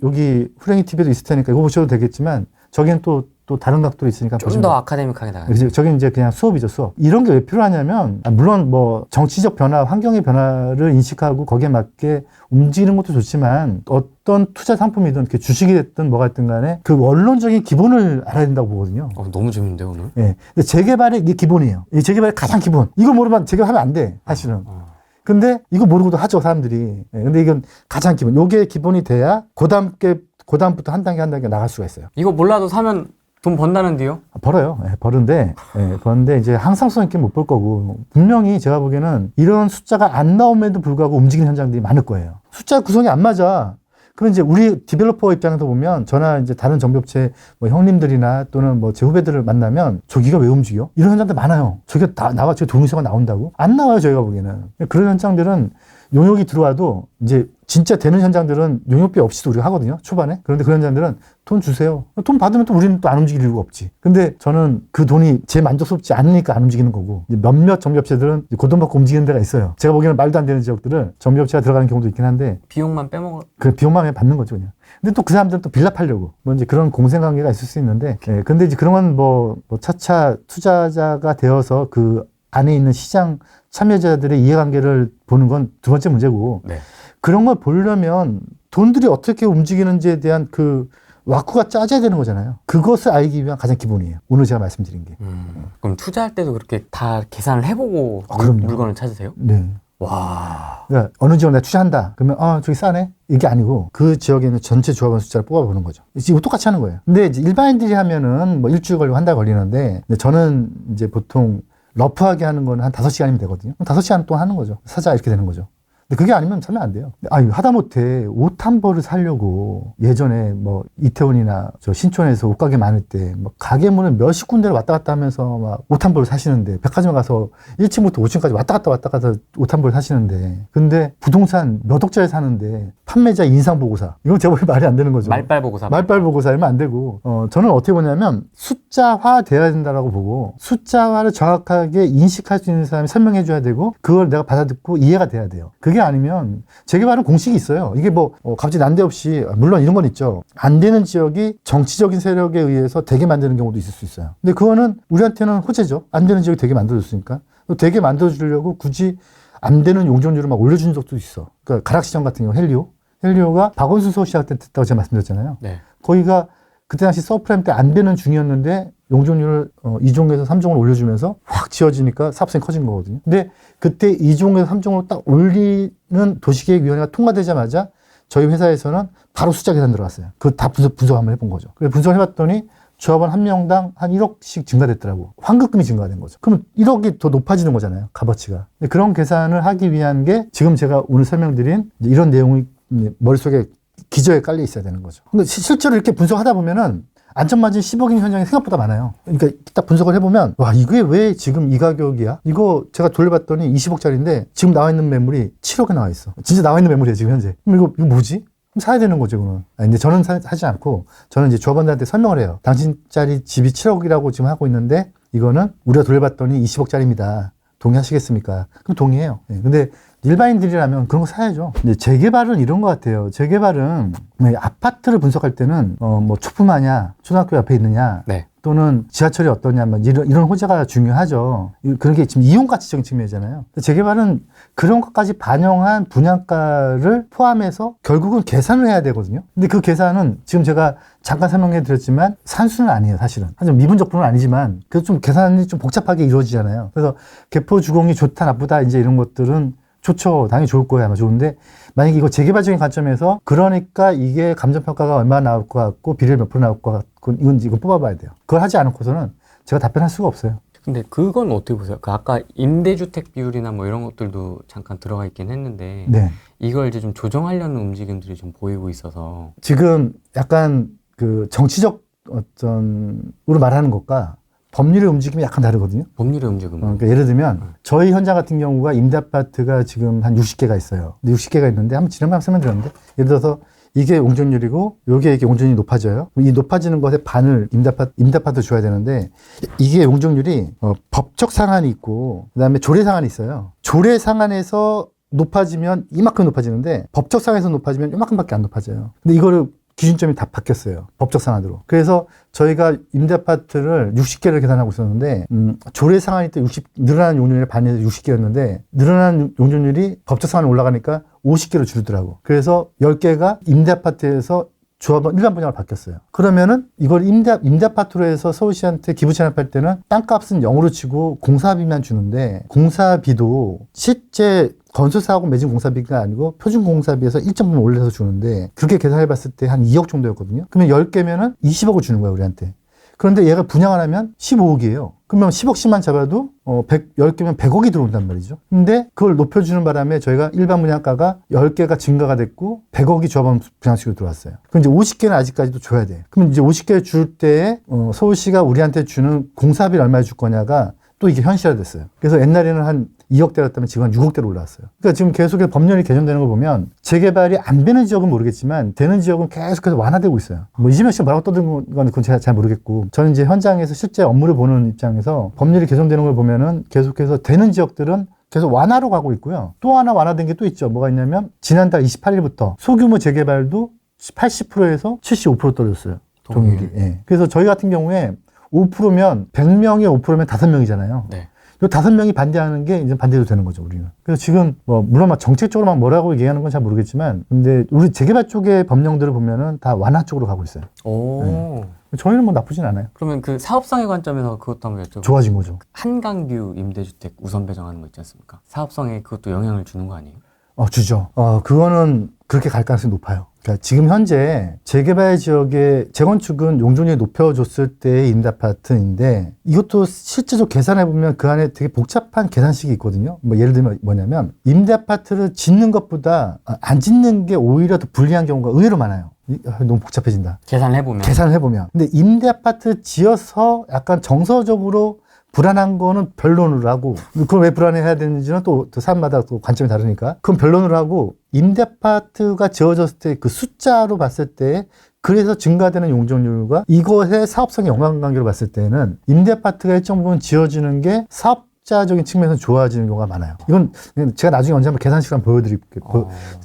여기 후랭이 TV에도 있을 테니까 이거 보셔도 되겠지만 저기는 또 다른 각도로 있으니까 좀 더 아카데믹하게 나가요. 저기 이제 그냥 수업이죠, 수업. 이런 게 왜 필요하냐면, 물론 뭐 정치적 변화, 환경의 변화를 인식하고 거기에 맞게 움직이는 것도 좋지만 어떤 투자 상품이든 이렇게 주식이 됐든 뭐가 됐든 간에 그 원론적인 기본을 알아야 된다고 보거든요. 너무 재밌는데요, 오늘? 예. 근데 재개발의 이게 기본이에요. 이 재개발의 가장 기본. 이거 모르면 재개발하면 안 돼, 사실은. 근데 이거 모르고도 하죠, 사람들이. 예. 근데 이건 가장 기본. 요게 기본이 돼야 고다음부터 한 단계 나갈 수가 있어요. 이거 몰라도 사면 돈 번다는데요? 벌어요. 예, 버는데 이제 항상성 있게 못 볼 거고, 분명히 제가 보기에는 이런 숫자가 안 나옴에도 불구하고 움직이는 현장들이 많을 거예요. 숫자 구성이 안 맞아. 그럼 이제 우리 디벨로퍼 입장에서 보면 저나 이제 다른 정비업체 뭐 형님들이나 또는 뭐 제 후배들을 만나면 저기가 왜 움직여? 이런 현장들 많아요. 저기가 다 나와, 저기 동의서가 나온다고? 안 나와요, 저희가 보기에는. 그런 현장들은 용역이 들어와도 이제 진짜 되는 현장들은 용역비 없이도 우리가 하거든요, 초반에. 그런데 그런 현장들은 돈 주세요. 돈 받으면 또 우리는 또 안 움직일 이유가 없지. 근데 저는 그 돈이 제 만족스럽지 않으니까 안 움직이는 거고, 몇몇 정비업체들은 그 돈 받고 움직이는 데가 있어요. 제가 보기에는 말도 안 되는 지역들은 정비업체가 들어가는 경우도 있긴 한데 비용만 빼먹어. 그 비용만 그냥 받는 거죠, 그냥. 근데 또 그 사람들은 또 빌라 팔려고. 뭐 이제 그런 공생관계가 있을 수 있는데, 근데 이제 그런 건 뭐 차차 투자자가 되어서 그 안에 있는 시장 참여자들의 이해관계를 보는 건 두 번째 문제고, 네. 그런 걸 보려면 돈들이 어떻게 움직이는지에 대한 그 와꾸가 짜져야 되는 거잖아요. 그것을 알기 위한 가장 기본이에요. 오늘 제가 말씀드린 게. 그럼 투자할 때도 그렇게 다 계산을 해보고 그럼요. 물건을 찾으세요? 네. 와. 그러니까 어느 지역 내가 투자한다. 그러면 저기 싸네. 이게 아니고 그 지역에 있는 전체 조합원 숫자를 뽑아보는 거죠. 이거 똑같이 하는 거예요. 근데 이제 일반인들이 하면은 뭐 일주일 걸리고 한 달 걸리는데, 근데 저는 이제 보통 러프하게 하는 거는 한 5시간이면 되거든요. 5시간 동안 하는 거죠. 사자 이렇게 되는 거죠. 근데 그게 아니면 살면 안 돼요. 아니, 하다못해 옷 한 벌을 사려고 예전에 뭐 이태원이나 저 신촌에서 옷가게 많을 때 뭐 가게 문을 몇십 군데를 왔다 갔다 하면서 막 옷 한 벌을 사시는데 백화점 가서 1층부터 5층까지 왔다 갔다 옷 한 벌 사시는데 근데 부동산 몇 억짜리 사는데 판매자 인상보고사 이건 제가 보기엔 말이 안 되는 거죠. 말빨보고사. 말빨보고사 이러면 안 되고 저는 어떻게 보냐면 숫자화 돼야 된다라고 보고 숫자화를 정확하게 인식할 수 있는 사람이 설명해 줘야 되고 그걸 내가 받아듣고 이해가 돼야 돼요. 그게 아니면 재개발은 공식이 있어요. 이게 뭐 갑자기 난데없이 물론 이런 건 있죠. 안 되는 지역이 정치적인 세력에 의해서 되게 만드는 경우도 있을 수 있어요. 근데 그거는 우리한테는 호재죠. 안 되는 지역이 되게 만들어줬으니까 되게 만들어주려고 굳이 안 되는 용적률을 막 올려준 적도 있어. 그러니까 가락시장 같은 경우 헬리오가 박원순 서울시장 때 됐다고 제가 말씀드렸잖아요. 네. 거기가 그때 당시 서프라임 때 안 되는 중이었는데 용적률을 2종에서 3종을 올려주면서 확 지어지니까 사업성이 커진 거거든요. 근데 그때 2종에서 3종으로 딱 올리는 도시계획위원회가 통과되자마자 저희 회사에서는 바로 숫자 계산 들어갔어요. 그거 다 분석 한번 해본 거죠. 그래서 분석을 해봤더니 조합원 한 명당 한 1억씩 증가됐더라고. 환급금이 증가된 거죠. 그럼 1억이 더 높아지는 거잖아요. 값어치가. 그런 계산을 하기 위한 게 지금 제가 오늘 설명드린 이런 내용이 머릿속에 기저에 깔려 있어야 되는 거죠. 근데 실제로 이렇게 분석하다 보면은 안전마진 10억인 현장이 생각보다 많아요. 그러니까 딱 분석을 해보면 와 이게 왜 지금 이 가격이야? 이거 제가 돌려봤더니 20억짜리인데 지금 나와 있는 매물이 7억에 나와 있어. 진짜 나와 있는 매물이에요 지금 현재. 그럼 이거 뭐지? 그럼 사야 되는 거죠, 그거는. 근데 저는 사지 않고, 저는 이제 조합원들한테 설명을 해요. 당신짜리 집이 7억이라고 지금 하고 있는데, 이거는 우리가 돌려봤더니 20억짜리입니다. 동의하시겠습니까? 그럼 동의해요. 근데 일반인들이라면 그런 거 사야죠. 근데 재개발은 이런 것 같아요. 재개발은 아파트를 분석할 때는, 뭐 초품하냐, 초등학교 옆에 있느냐, 네. 또는 지하철이 어떠냐, 뭐 이런 호재가 중요하죠. 그런 게 지금 이용가치적인 측면이잖아요. 재개발은 그런 것까지 반영한 분양가를 포함해서 결국은 계산을 해야 되거든요. 근데 그 계산은 지금 제가 잠깐 설명해 드렸지만 산수는 아니에요, 사실은. 하지만 미분적분은 아니지만 그래도 좀 계산이 좀 복잡하게 이루어지잖아요. 그래서 개포 주공이 좋다, 나쁘다, 이제 이런 것들은 좋죠. 당연히 좋을 거예요. 아마 좋은데 만약에 이거 재개발적인 관점에서 그러니까 이게 감정평가가 얼마나 나올 것 같고 비례 몇 프로 나올 것 같고 이건 뽑아봐야 돼요. 그걸 하지 않고서는 제가 답변할 수가 없어요. 근데 그건 어떻게 보세요? 그 아까 임대주택 비율이나 뭐 이런 것들도 잠깐 들어가 있긴 했는데 네. 이걸 이제 좀 조정하려는 움직임들이 좀 보이고 있어서 지금 약간 그 정치적 어떤으로 말하는 것과 법률의 움직임이 약간 다르거든요. 법률의 움직임은 그러니까 예를 들면 저희 현장 같은 경우가 임대아파트가 지금 한 60개가 있어요. 근데 60개가 있는데 한번 지난번에 설명드렸는데 예를 들어서 이게 용적률이고 이게 용적률이 높아져요. 이 높아지는 것에 반을 임대아파트 줘야 되는데 이게 용적률이 법적 상한이 있고 그다음에 조례 상한이 있어요. 조례 상한에서 높아지면 이만큼 높아지는데 법적 상한에서 높아지면 이만큼밖에 안 높아져요. 근데 이거를 기준점이 다 바뀌었어요. 법적 상한으로. 그래서 저희가 임대아파트를 60개를 계산하고 있었는데 조례 상한이 또 늘어난 용적률의 반에서 60개였는데 늘어난 용적률이 법적 상한이 올라가니까 50개로 줄더라고. 그래서 10개가 임대아파트에서 조합원 일반 분양으로 바뀌었어요. 그러면은 이걸 임대아파트로 해서 서울시한테 기부 체납할 때는 땅값은 0으로 치고 공사비만 주는데 공사비도 실제 건설사하고 매진 공사비가 아니고 표준 공사비에서 1.5만 올려서 주는데 그렇게 계산해 봤을 때 한 2억 정도였거든요. 그러면 10개면은 20억을 주는 거야, 우리한테. 그런데 얘가 분양을 하면 15억이에요. 그러면 10억씩만 잡아도 10개면 100억이 들어온단 말이죠. 근데 그걸 높여주는 바람에 저희가 일반 분양가가 10개가 증가가 됐고 100억이 조합원 분양식으로 들어왔어요. 그럼 이제 50개는 아직까지도 줘야 돼. 그러면 이제 50개 줄 때에 서울시가 우리한테 주는 공사비를 얼마에 줄 거냐가 또 이게 현실화됐어요. 그래서 옛날에는 한 2억대였다면 지금 한 6억대로 올라왔어요. 그러니까 지금 계속해서 법률이 개정되는 걸 보면 재개발이 안 되는 지역은 모르겠지만 되는 지역은 계속해서 완화되고 있어요. 뭐 이재명 씨가 뭐라고 떠드는 건 그건 제가 잘 모르겠고 저는 이제 현장에서 실제 업무를 보는 입장에서 법률이 개정되는 걸 보면은 계속해서 되는 지역들은 계속 완화로 가고 있고요. 또 하나 완화된 게 또 있죠. 뭐가 있냐면 지난달 28일부터 소규모 재개발도 80%에서 75% 떨어졌어요. 동일이. 예. 그래서 저희 같은 경우에 5%면 100명이 5%면 5명이잖아요. 네. 이 5명이 반대하는 게 이제 반대도 되는 거죠, 우리는. 그래서 지금 물론 막 정책적으로 막 뭐라고 얘기하는 건 잘 모르겠지만 근데 우리 재개발 쪽의 법령들을 보면은 다 완화 쪽으로 가고 있어요. 오. 네. 저희는 뭐 나쁘진 않아요. 그러면 그 사업성의 관점에서 그것도 한번 여쭤볼게요. 좋아진 거죠. 한강뷰 임대주택 우선 배정하는 거 있지 않습니까? 사업성에 그것도 영향을 주는 거 아니에요? 주죠. 그거는 그렇게 갈 가능성이 높아요. 그러니까 지금 현재 재개발 지역의 재건축은 용적률이 높여줬을 때의 임대아파트인데 이것도 실제로 계산해보면 그 안에 되게 복잡한 계산식이 있거든요. 뭐 예를 들면 뭐냐면 임대아파트를 짓는 것보다 안 짓는 게 오히려 더 불리한 경우가 의외로 많아요. 너무 복잡해진다. 계산을 해보면. 계산을 해보면. 근데 임대아파트 지어서 약간 정서적으로 불안한 거는 변론을 하고, 그걸 왜 불안해해야 되는지는 또 사람마다 또 관점이 다르니까. 그건 변론을 하고, 임대아파트가 지어졌을 때 그 숫자로 봤을 때, 그래서 증가되는 용적률과 이것의 사업성의 연관관계로 봤을 때는 임대아파트가 일정 부분 지어지는 게 사업자적인 측면에서 좋아지는 경우가 많아요. 이건 제가 나중에 언제 한번 계산식을 한번 보여드릴게요.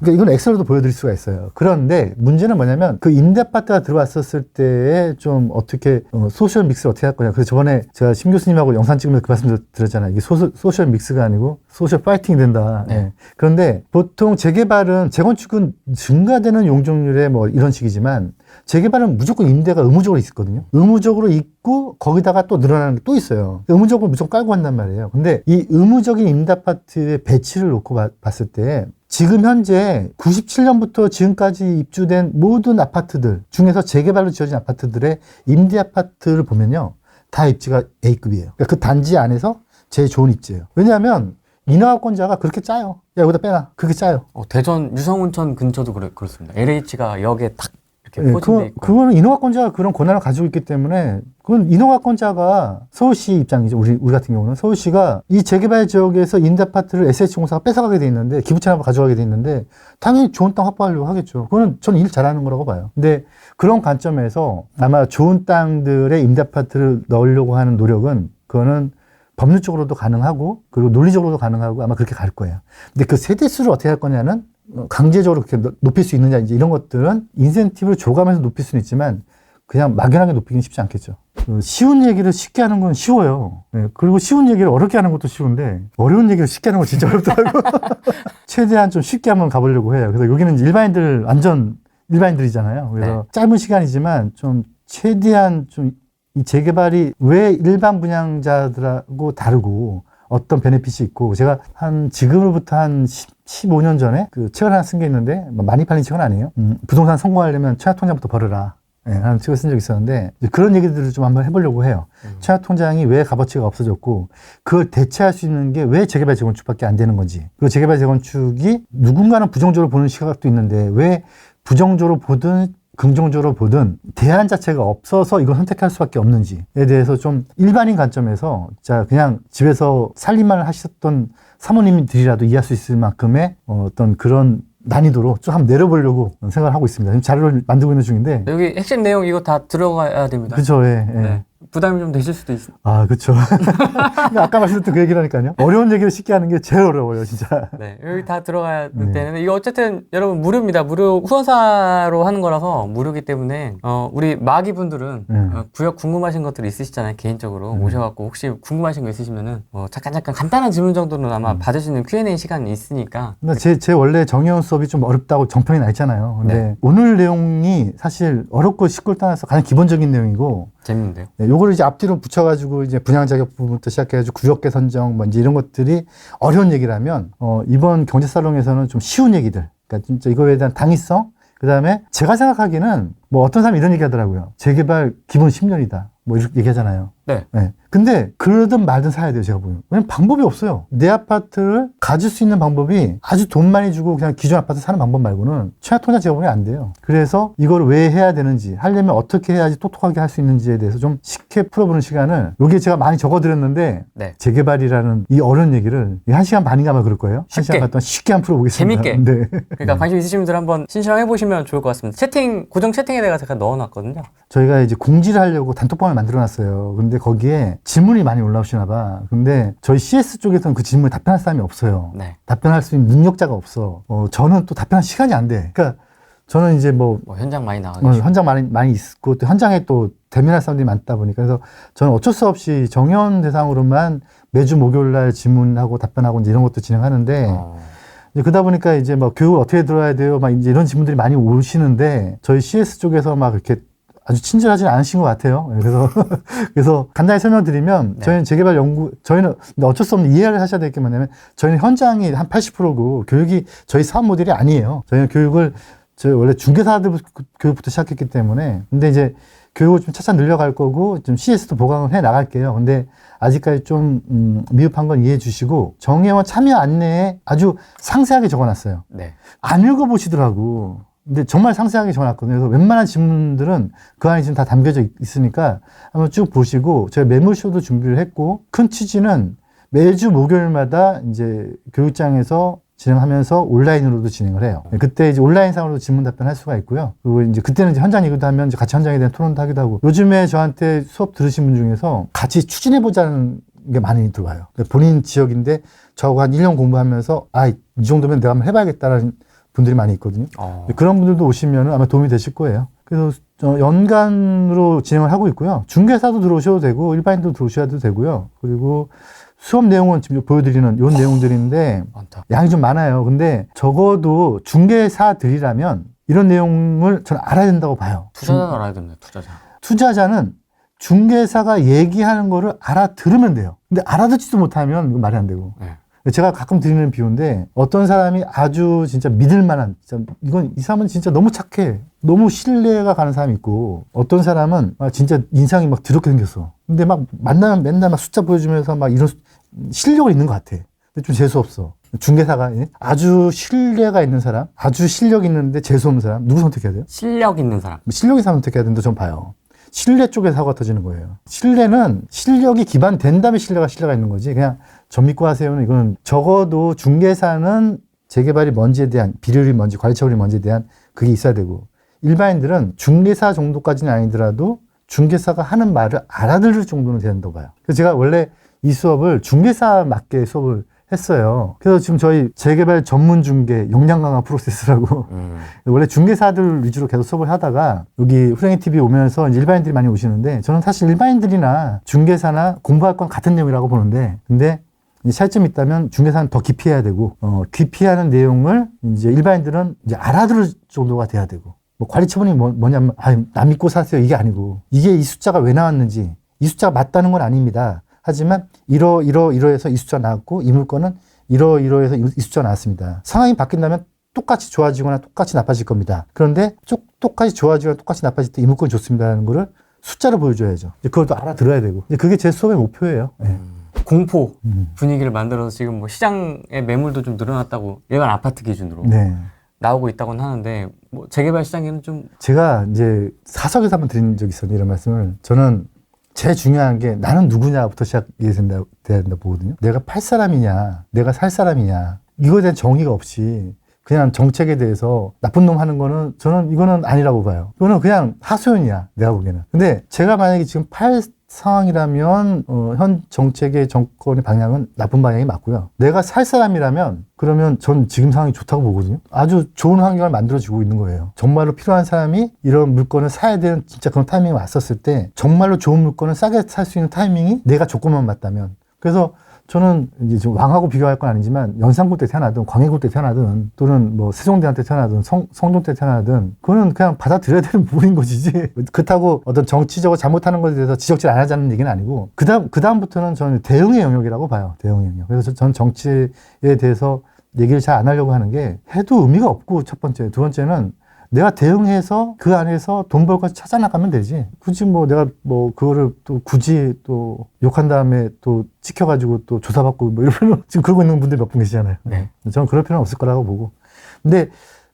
그러니까 이건 엑셀로도 보여드릴 수가 있어요. 그런데 문제는 뭐냐면 그 임대아파트가 들어왔었을 때에 좀 어떻게 소셜 믹스를 어떻게 할 거냐. 그래서 저번에 제가 심 교수님하고 영상 찍으면서 그 말씀 드렸잖아요. 이게 소셜 믹스가 아니고 소셜 파이팅이 된다. 네. 네. 그런데 보통 재개발은 재건축은 증가되는 용적률에 뭐 이런 식이지만 재개발은 무조건 임대가 의무적으로 있거든요. 의무적으로 있고 거기다가 또 늘어나는 게 또 있어요. 의무적으로 무조건 깔고 간단 말이에요. 근데 이 의무적인 임대아파트의 배치를 놓고 봤을 때 지금 현재 97년부터 지금까지 입주된 모든 아파트들 중에서 재개발로 지어진 아파트들의 임대아파트를 보면요. 다 입지가 A급이에요. 그러니까 그 단지 안에서 제일 좋은 입지예요. 왜냐하면 인허가권자가 그렇게 짜요. 야, 여기다 빼놔. 그렇게 짜요. 대전 유성온천 근처도 그렇습니다. LH가 역에 딱 이렇게 포진돼 있고. 그거는 인허가권자가 그런 권한을 가지고 있기 때문에 그건 인허가권자가 서울시 입장이죠. 우리 같은 경우는 서울시가 이 재개발 지역에서 임대아파트를 SH공사가 뺏어가게 돼 있는데 기부채납을 가져가게 돼 있는데 당연히 좋은 땅 확보하려고 하겠죠. 그거는 저는 일 잘하는 거라고 봐요. 근데 그런 관점에서 아마 좋은 땅들의 임대아파트를 넣으려고 하는 노력은 그거는 법률적으로도 가능하고 그리고 논리적으로도 가능하고 아마 그렇게 갈 거예요. 근데 그 세대수를 어떻게 할 거냐는 강제적으로 그렇게 높일 수 있느냐 이제 이런 것들은 인센티브를 줘가면서 높일 수는 있지만 그냥 막연하게 높이기는 쉽지 않겠죠. 쉬운 얘기를 쉽게 하는 건 쉬워요. 네, 그리고 쉬운 얘기를 어렵게 하는 것도 쉬운데 어려운 얘기를 쉽게 하는 건 진짜 어렵더라고요. 최대한 좀 쉽게 한번 가보려고 해요. 그래서 여기는 이제 일반인들 완전 일반인들이잖아요. 그래서 네. 짧은 시간이지만 좀 최대한 좀 이 재개발이 왜 일반 분양자들하고 다르고 어떤 베네핏이 있고 제가 지금으로부터 한 15년 전에 그 책을 하나 쓴 게 있는데 많이 팔린 책은 아니에요. 부동산 성공하려면 최하통장부터 벌어라. 네, 하는 책을 쓴 적이 있었는데 그런 얘기들을 좀 한번 해보려고 해요. 최하통장이 왜 값어치가 없어졌고 그걸 대체할 수 있는 게 왜 재개발 재건축밖에 안 되는 건지 그리고 재개발 재건축이 누군가는 부정적으로 보는 시각도 있는데 왜 부정적으로 보든 긍정적으로 보든 대안 자체가 없어서 이걸 선택할 수밖에 없는지에 대해서 좀 일반인 관점에서 자 그냥 집에서 살림만 하셨던 사모님들이라도 이해할 수 있을 만큼의 어떤 그런 난이도로 좀 한번 내려보려고 생각을 하고 있습니다. 지금 자료를 만들고 있는 중인데 여기 핵심 내용 이거 다 들어가야 됩니다. 그렇죠. 예, 예. 네. 부담이 좀 되실 수도 있습니다. 아, 그렇죠. 아까 말씀드렸던 그 얘기라니까요. 어려운 얘기를 쉽게 하는 게 제일 어려워요, 진짜. 네, 여기 다 들어가야 네. 되는데 이거 어쨌든 여러분 무료입니다. 무료 후원사로 하는 거라서 무료기 때문에 우리 마기분들은 구역 궁금하신 것들 있으시잖아요. 개인적으로 오셔갖고 혹시 궁금하신 거 있으시면은 잠깐 간단한 질문 정도는 아마 받을 수 있는 Q&A 시간이 있으니까. 제 원래 정의원 수업이 좀 어렵다고 정평이 나 있잖아요. 근데 네. 오늘 내용이 사실 어렵고 쉽고 따라서 가장 기본적인 내용이고 재밌는데요. 네, 요거를 이제 앞뒤로 붙여가지고 이제 분양 자격 부분부터 시작해가지고 구역계 선정 뭐 이제 이런 것들이 어려운 얘기라면 이번 경제살롱에서는 좀 쉬운 얘기들, 그러니까 진짜 이거에 대한 당위성, 그 다음에 제가 생각하기에는 뭐 어떤 사람이 이런 얘기 하더라고요. 재개발 기본 10년이다. 뭐 이렇게 얘기하잖아요. 네. 네. 근데 그러든 말든 사야 돼요, 제가 보면. 왜냐면 방법이 없어요. 내 아파트를 가질 수 있는 방법이 아주 돈 많이 주고 그냥 기존 아파트 사는 방법 말고는 최하통장 제가 보면 안 돼요. 그래서 이걸 왜 해야 되는지, 하려면 어떻게 해야지 똑똑하게 할 수 있는지에 대해서 좀 쉽게 풀어보는 시간을, 여기에 제가 많이 적어드렸는데, 네. 재개발이라는 이 어려운 얘기를 1시간 반인가 아마 그럴 거예요. 쉽게. 1시간 반 동안 쉽게 한번 풀어보겠습니다. 재밌게. 네. 그러니까 관심 있으신 분들 한번 신청해보시면 좋을 것 같습니다. 고정 채팅에다가 제가 넣어놨거든요. 저희가 이제 공지를 하려고 단톡방을 만들어놨어요. 근데 거기에 질문이 많이 올라오시나 봐. 근데 저희 CS 쪽에서는 그 질문에 답변할 사람이 없어요. 네. 답변할 수 있는 능력자가 없어. 저는 또 답변할 시간이 안 돼. 그러니까 저는 이제 뭐 현장 많이 나가겠죠. 현장 많이 있고 또 현장에 또 대면할 사람들이 많다 보니까 그래서 저는 어쩔 수 없이 정연 대상으로만 매주 목요일 날 질문하고 답변하고 이제 이런 것도 진행하는데 이제 그러다 보니까 이제 뭐 교육을 어떻게 들어야 돼요? 막 이제 이런 질문들이 많이 오시는데 저희 CS 쪽에서 막 이렇게 아주 친절하지 않으신 것 같아요. 그래서 그래서 간단히 설명드리면 네. 저희는 재개발 연구 저희는 근데 어쩔 수 없는 이해를 하셔야 될 게 뭐냐면 저희는 현장이 한 80%고 교육이 저희 사업 모델이 아니에요. 저희는 교육을 저희 원래 중개사들 교육부터 시작했기 때문에 근데 이제 교육을 좀 차차 늘려갈 거고 좀 CS도 보강을 해 나갈게요. 근데 아직까지 좀 미흡한 건 이해해 주시고 정회원 참여 안내에 아주 상세하게 적어놨어요. 네. 안 읽어보시더라고. 근데 정말 상세하게 적어놨거든요. 그래서 웬만한 질문들은 그 안에 지금 다 담겨져 있으니까 한번 쭉 보시고 저희 매물쇼도 준비를 했고 큰 취지는 매주 목요일마다 이제 교육장에서 진행하면서 온라인으로도 진행을 해요. 그때 이제 온라인상으로도 질문 답변할 수가 있고요. 그리고 이제 그때는 이제 현장 얘기도 하면 이제 같이 현장에 대한 토론도 하기도 하고 요즘에 저한테 수업 들으신 분 중에서 같이 추진해보자는 게 많이 들어와요. 본인 지역인데 저하고 한 1년 공부하면서 이 정도면 내가 한번 해봐야겠다라는 분들이 많이 있거든요. 그런 분들도 오시면 아마 도움이 되실 거예요. 그래서 연간으로 진행을 하고 있고요. 중개사도 들어오셔도 되고 일반인도 들어오셔도 되고요. 그리고 수업 내용은 지금 보여드리는 이런 내용들인데 많다. 양이 좀 많아요. 근데 적어도 중개사들이라면 이런 내용을 저는 알아야 된다고 봐요. 투자자는 알아야 됩니다. 투자자는 중개사가 얘기하는 거를 알아들으면 돼요. 근데 알아듣지도 못하면 이건 말이 안 되고. 네. 제가 가끔 드리는 비유인데 어떤 사람이 아주 진짜 믿을 만한 진짜 이건 이 사람은 진짜 너무 착해. 너무 신뢰가 가는 사람이 있고 어떤 사람은 진짜 인상이 막 더럽게 생겼어. 근데 막 만나면 맨날 막 숫자 보여주면서 막 이런 실력은 있는 것 같아. 근데 좀 재수 없어. 중개사가 아주 신뢰가 있는 사람, 아주 실력 있는데 재수 없는 사람 누구 선택해야 돼요? 실력 있는 사람. 실력 있는 사람 선택해야 된다. 전 봐요. 신뢰 쪽에 사고가 터지는 거예요. 신뢰는 실력이 기반된 다음에 신뢰가 있는 거지. 그냥 전 믿고 하세요는 이거는 적어도 중개사는 재개발이 뭔지에 대한 비료리 뭔지 관리처분이 뭔지에 대한 그게 있어야 되고 일반인들은 중개사 정도까지는 아니더라도 중개사가 하는 말을 알아들을 정도는 돼야 된다고 봐요. 그래서 제가 원래 이 수업을 중개사 맞게 수업을 했어요. 그래서 지금 저희 재개발 전문 중개 역량 강화 프로세스라고 원래 중개사들 위주로 계속 수업을 하다가 여기 후랭이 TV 오면서 이제 일반인들이 많이 오시는데 저는 사실 일반인들이나 중개사나 공부할 건 같은 내용이라고 보는데 근데 차이점이 있다면 중개사는 더 깊이 해야 되고 깊이 하는 내용을 이제 일반인들은 이제 알아들을 정도가 돼야 되고 뭐 관리 처분이 뭐냐면 남 믿고 사세요 이게 아니고 이게 이 숫자가 왜 나왔는지 이 숫자가 맞다는 건 아닙니다. 하지만 이러해서 이 숫자 나왔고 이 물건은 이러해서 이 숫자 나왔습니다. 상황이 바뀐다면 똑같이 좋아지거나 똑같이 나빠질 겁니다. 그런데 똑같이 좋아지거나 똑같이 나빠질 때 이 물건이 좋습니다라는 거를 숫자로 보여줘야죠. 그것도 알아들어야 되고 그게 제 수업의 목표예요. 네. 공포 분위기를 만들어서 지금 뭐 시장의 매물도 좀 늘어났다고 일반 아파트 기준으로 네. 나오고 있다고는 하는데 뭐 재개발 시장에는 좀 제가 이제 사석에서 한번 드린 적이 있었는데 이런 말씀을 저는 제일 중요한 게 나는 누구냐부터 시작해야 된다 보거든요. 내가 팔 사람이냐, 내가 살 사람이냐 이거에 대한 정의가 없이 그냥 정책에 대해서 나쁜 놈 하는 거는 저는 이거는 아니라고 봐요. 이거는 그냥 하소연이야 내가 보기에는. 근데 제가 만약에 지금 팔 상황이라면 현 정책의 정권의 방향은 나쁜 방향이 맞고요. 내가 살 사람이라면 그러면 전 지금 상황이 좋다고 보거든요. 아주 좋은 환경을 만들어주고 있는 거예요. 정말로 필요한 사람이 이런 물건을 사야 되는 진짜 그런 타이밍이 왔었을 때 정말로 좋은 물건을 싸게 살 수 있는 타이밍이 내가 조건만 맞다면 그래서 저는 이제 좀 왕하고 비교할 건 아니지만 연산군 때 태어나든 광해군 때 태어나든 또는 뭐 세종대왕 때 태어나든 성종 때 태어나든 그거는 그냥 받아들여야 되는 부분인 것이지 그렇다고 어떤 정치적으로 잘못하는 것에 대해서 지적질 안 하자는 얘기는 아니고 그다음부터는 저는 대응의 영역이라고 봐요. 대응의 영역. 그래서 저는 정치에 대해서 얘기를 잘 안 하려고 하는 게 해도 의미가 없고 첫 번째. 두 번째는 내가 대응해서 그 안에서 돈 벌 거 찾아나가면 되지. 굳이 뭐 내가 뭐 그거를 또 굳이 또 욕한 다음에 또 찍혀가지고 또 조사받고 뭐 이러면 지금 그러고 있는 분들 몇 분 계시잖아요. 네. 저는 그럴 필요는 없을 거라고 보고. 근데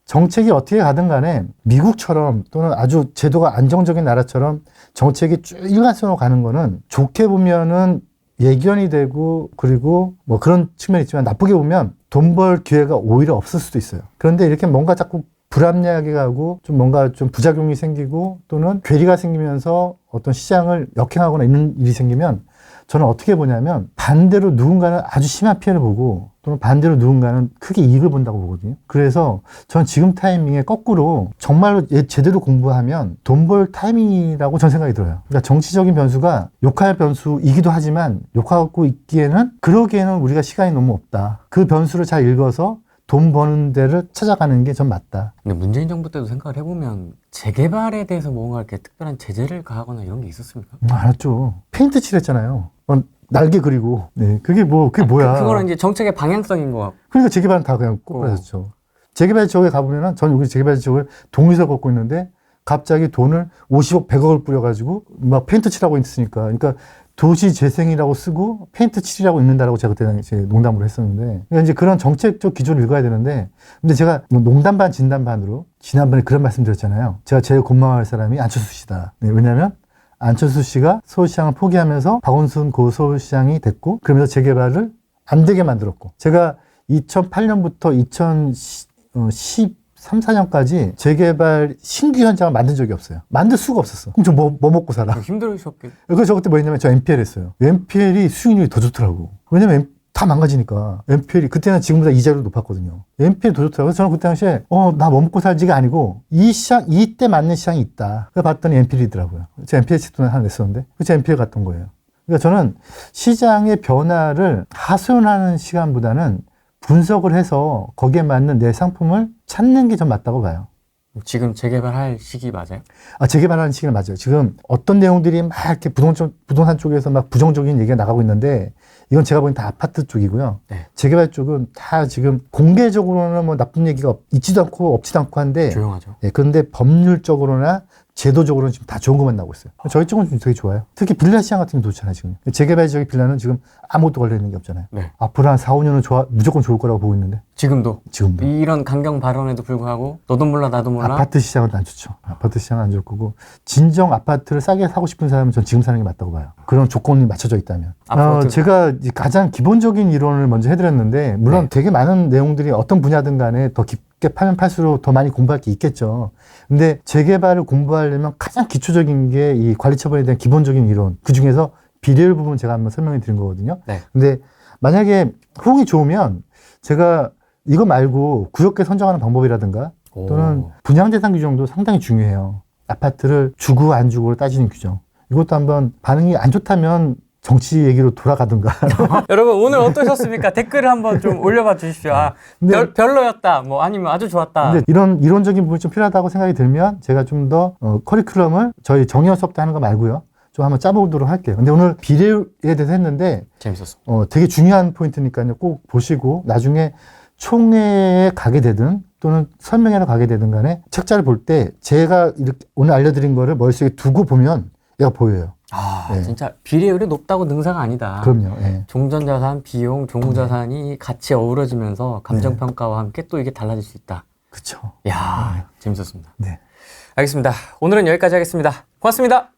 정책이 어떻게 가든 간에 미국처럼 또는 아주 제도가 안정적인 나라처럼 정책이 쭉 일관성으로 가는 거는 좋게 보면은 예견이 되고 그리고 뭐 그런 측면이 있지만 나쁘게 보면 돈 벌 기회가 오히려 없을 수도 있어요. 그런데 이렇게 뭔가 자꾸 불합리하게 가고 좀 뭔가 좀 부작용이 생기고 또는 괴리가 생기면서 어떤 시장을 역행하거나 이런 일이 생기면 저는 어떻게 보냐면 반대로 누군가는 아주 심한 피해를 보고 또는 반대로 누군가는 크게 이익을 본다고 보거든요. 그래서 저는 지금 타이밍에 거꾸로 정말로 제대로 공부하면 돈 벌 타이밍이라고 저는 생각이 들어요. 그러니까 정치적인 변수가 욕할 변수이기도 하지만 욕하고 있기에는 그러기에는 우리가 시간이 너무 없다. 그 변수를 잘 읽어서 돈 버는 데를 찾아가는 게 전 맞다. 근데 문재인 정부 때도 생각을 해보면 재개발에 대해서 뭔가 이렇게 특별한 제재를 가하거나 이런 게 있었습니까? 알았죠. 페인트 칠했잖아요. 날개 그리고. 네, 그게 뭐야. 그거는 이제 정책의 방향성인 것 같고. 그러니까 재개발은 다 그냥 꼬꾸라졌죠. 재개발 지역에 가보면은 전 여기 재개발 지역을 동의서 걷고 있는데 갑자기 돈을 50억, 100억을 뿌려가지고 막 페인트 칠하고 있으니까. 그러니까 도시 재생이라고 쓰고 페인트 칠이라고 읽는다라고 제가 그때 당시에 농담으로 했었는데. 그러니까 이제 그런 정책적 기조를 읽어야 되는데 근데 제가 뭐 농담 반 진담 반으로 지난번에 그런 말씀 드렸잖아요. 제가 제일 고마워할 사람이 안철수 씨다. 네, 왜냐면 안철수 씨가 서울시장을 포기하면서 박원순 고 서울시장이 됐고 그러면서 재개발을 안 되게 만들었고 제가 2008년부터 2013, 14년까지 재개발 신규 현장을 만든 적이 없어요. 만들 수가 없었어. 그럼 저 뭐 먹고 살아? 힘들으셨겠. 그래서 저 그때 뭐 했냐면 저 MPL 했어요. MPL이 수익률이 더 좋더라고. 왜냐면 다 망가지니까. MPL이 그때는 지금보다 이자율이 높았거든요. MPL이 더 좋더라고요. 그래서 저는 그때 당시에 나 뭐 먹고 살지가 아니고 이때 맞는 시장이 있다. 그래서 봤더니 MPL이더라고요. 제가 MPL 책도 하나 냈었는데 그래서 MPL 갔던 거예요. 그러니까 저는 시장의 변화를 하소연하는 시간보다는 분석을 해서 거기에 맞는 내 상품을 찾는 게 좀 맞다고 봐요. 지금 재개발할 시기 맞아요? 재개발하는 시기는 맞아요. 지금 어떤 내용들이 막 이렇게 부동산 쪽에서 막 부정적인 얘기가 나가고 있는데 이건 제가 보기엔 다 아파트 쪽이고요. 네. 재개발 쪽은 다 지금 공개적으로는 뭐 나쁜 얘기가 있지도 않고 없지도 않고 한데 조용하죠. 예, 그런데 법률적으로나 제도적으로는 지금 다 좋은 것만 나오고 있어요. 저희 쪽은 좀 되게 좋아요. 특히 빌라 시장 같은 게 좋잖아요, 지금. 재개발 지역의 빌라는 지금 아무것도 걸려있는 게 없잖아요. 네. 앞으로 한 4, 5년은 무조건 좋을 거라고 보고 있는데. 지금도 지금도. 이런 강경 발언에도 불구하고 너도 몰라 나도 몰라. 아파트 시장은 안 좋죠. 아파트 시장은 안 좋을 거고 진정 아파트를 싸게 사고 싶은 사람은 전 지금 사는 게 맞다고 봐요. 그런 조건이 맞춰져 있다면. 제가 가장 기본적인 이론을 먼저 해드렸는데 물론 네. 되게 많은 내용들이 어떤 분야든 간에 더 깊게 파면 팔수록 더 많이 공부할 게 있겠죠. 근데 재개발을 공부하려면 가장 기초적인 게 이 관리처분에 대한 기본적인 이론. 그 중에서 비례율 부분 제가 한번 설명해 드린 거거든요. 네. 근데 만약에 호응이 좋으면 제가 이거 말고 구역계 선정하는 방법이라든가 또는 분양대상 규정도 상당히 중요해요. 아파트를 주고 안 주고를 따지는 규정. 이것도 한번 반응이 안 좋다면 정치 얘기로 돌아가든가. 여러분 오늘 어떠셨습니까? 댓글을 한번 좀 올려봐 주십시오. 별로였다, 뭐 아니면 아주 좋았다. 근데 이런 이론적인 부분이 좀 필요하다고 생각이 들면 제가 좀 더 커리큘럼을 저희 정의연 수업 때 하는 거 말고요. 좀 한번 짜보도록 할게요. 근데 오늘 비례율에 대해서 했는데 재밌었어. 되게 중요한 포인트니까요. 꼭 보시고 나중에 총회에 가게 되든 또는 설명회로 가게 되든 간에 책자를 볼 때 제가 이렇게 오늘 알려드린 거를 머릿속에 두고 보면 얘가 보여요. 네. 진짜 비례율이 높다고 능사가 아니다. 그럼요. 네. 종전자산, 비용, 종무자산이 같이 어우러지면서 감정평가와 함께 또 이게 달라질 수 있다. 그쵸. 이야, 재밌었습니다. 네. 알겠습니다. 오늘은 여기까지 하겠습니다. 고맙습니다.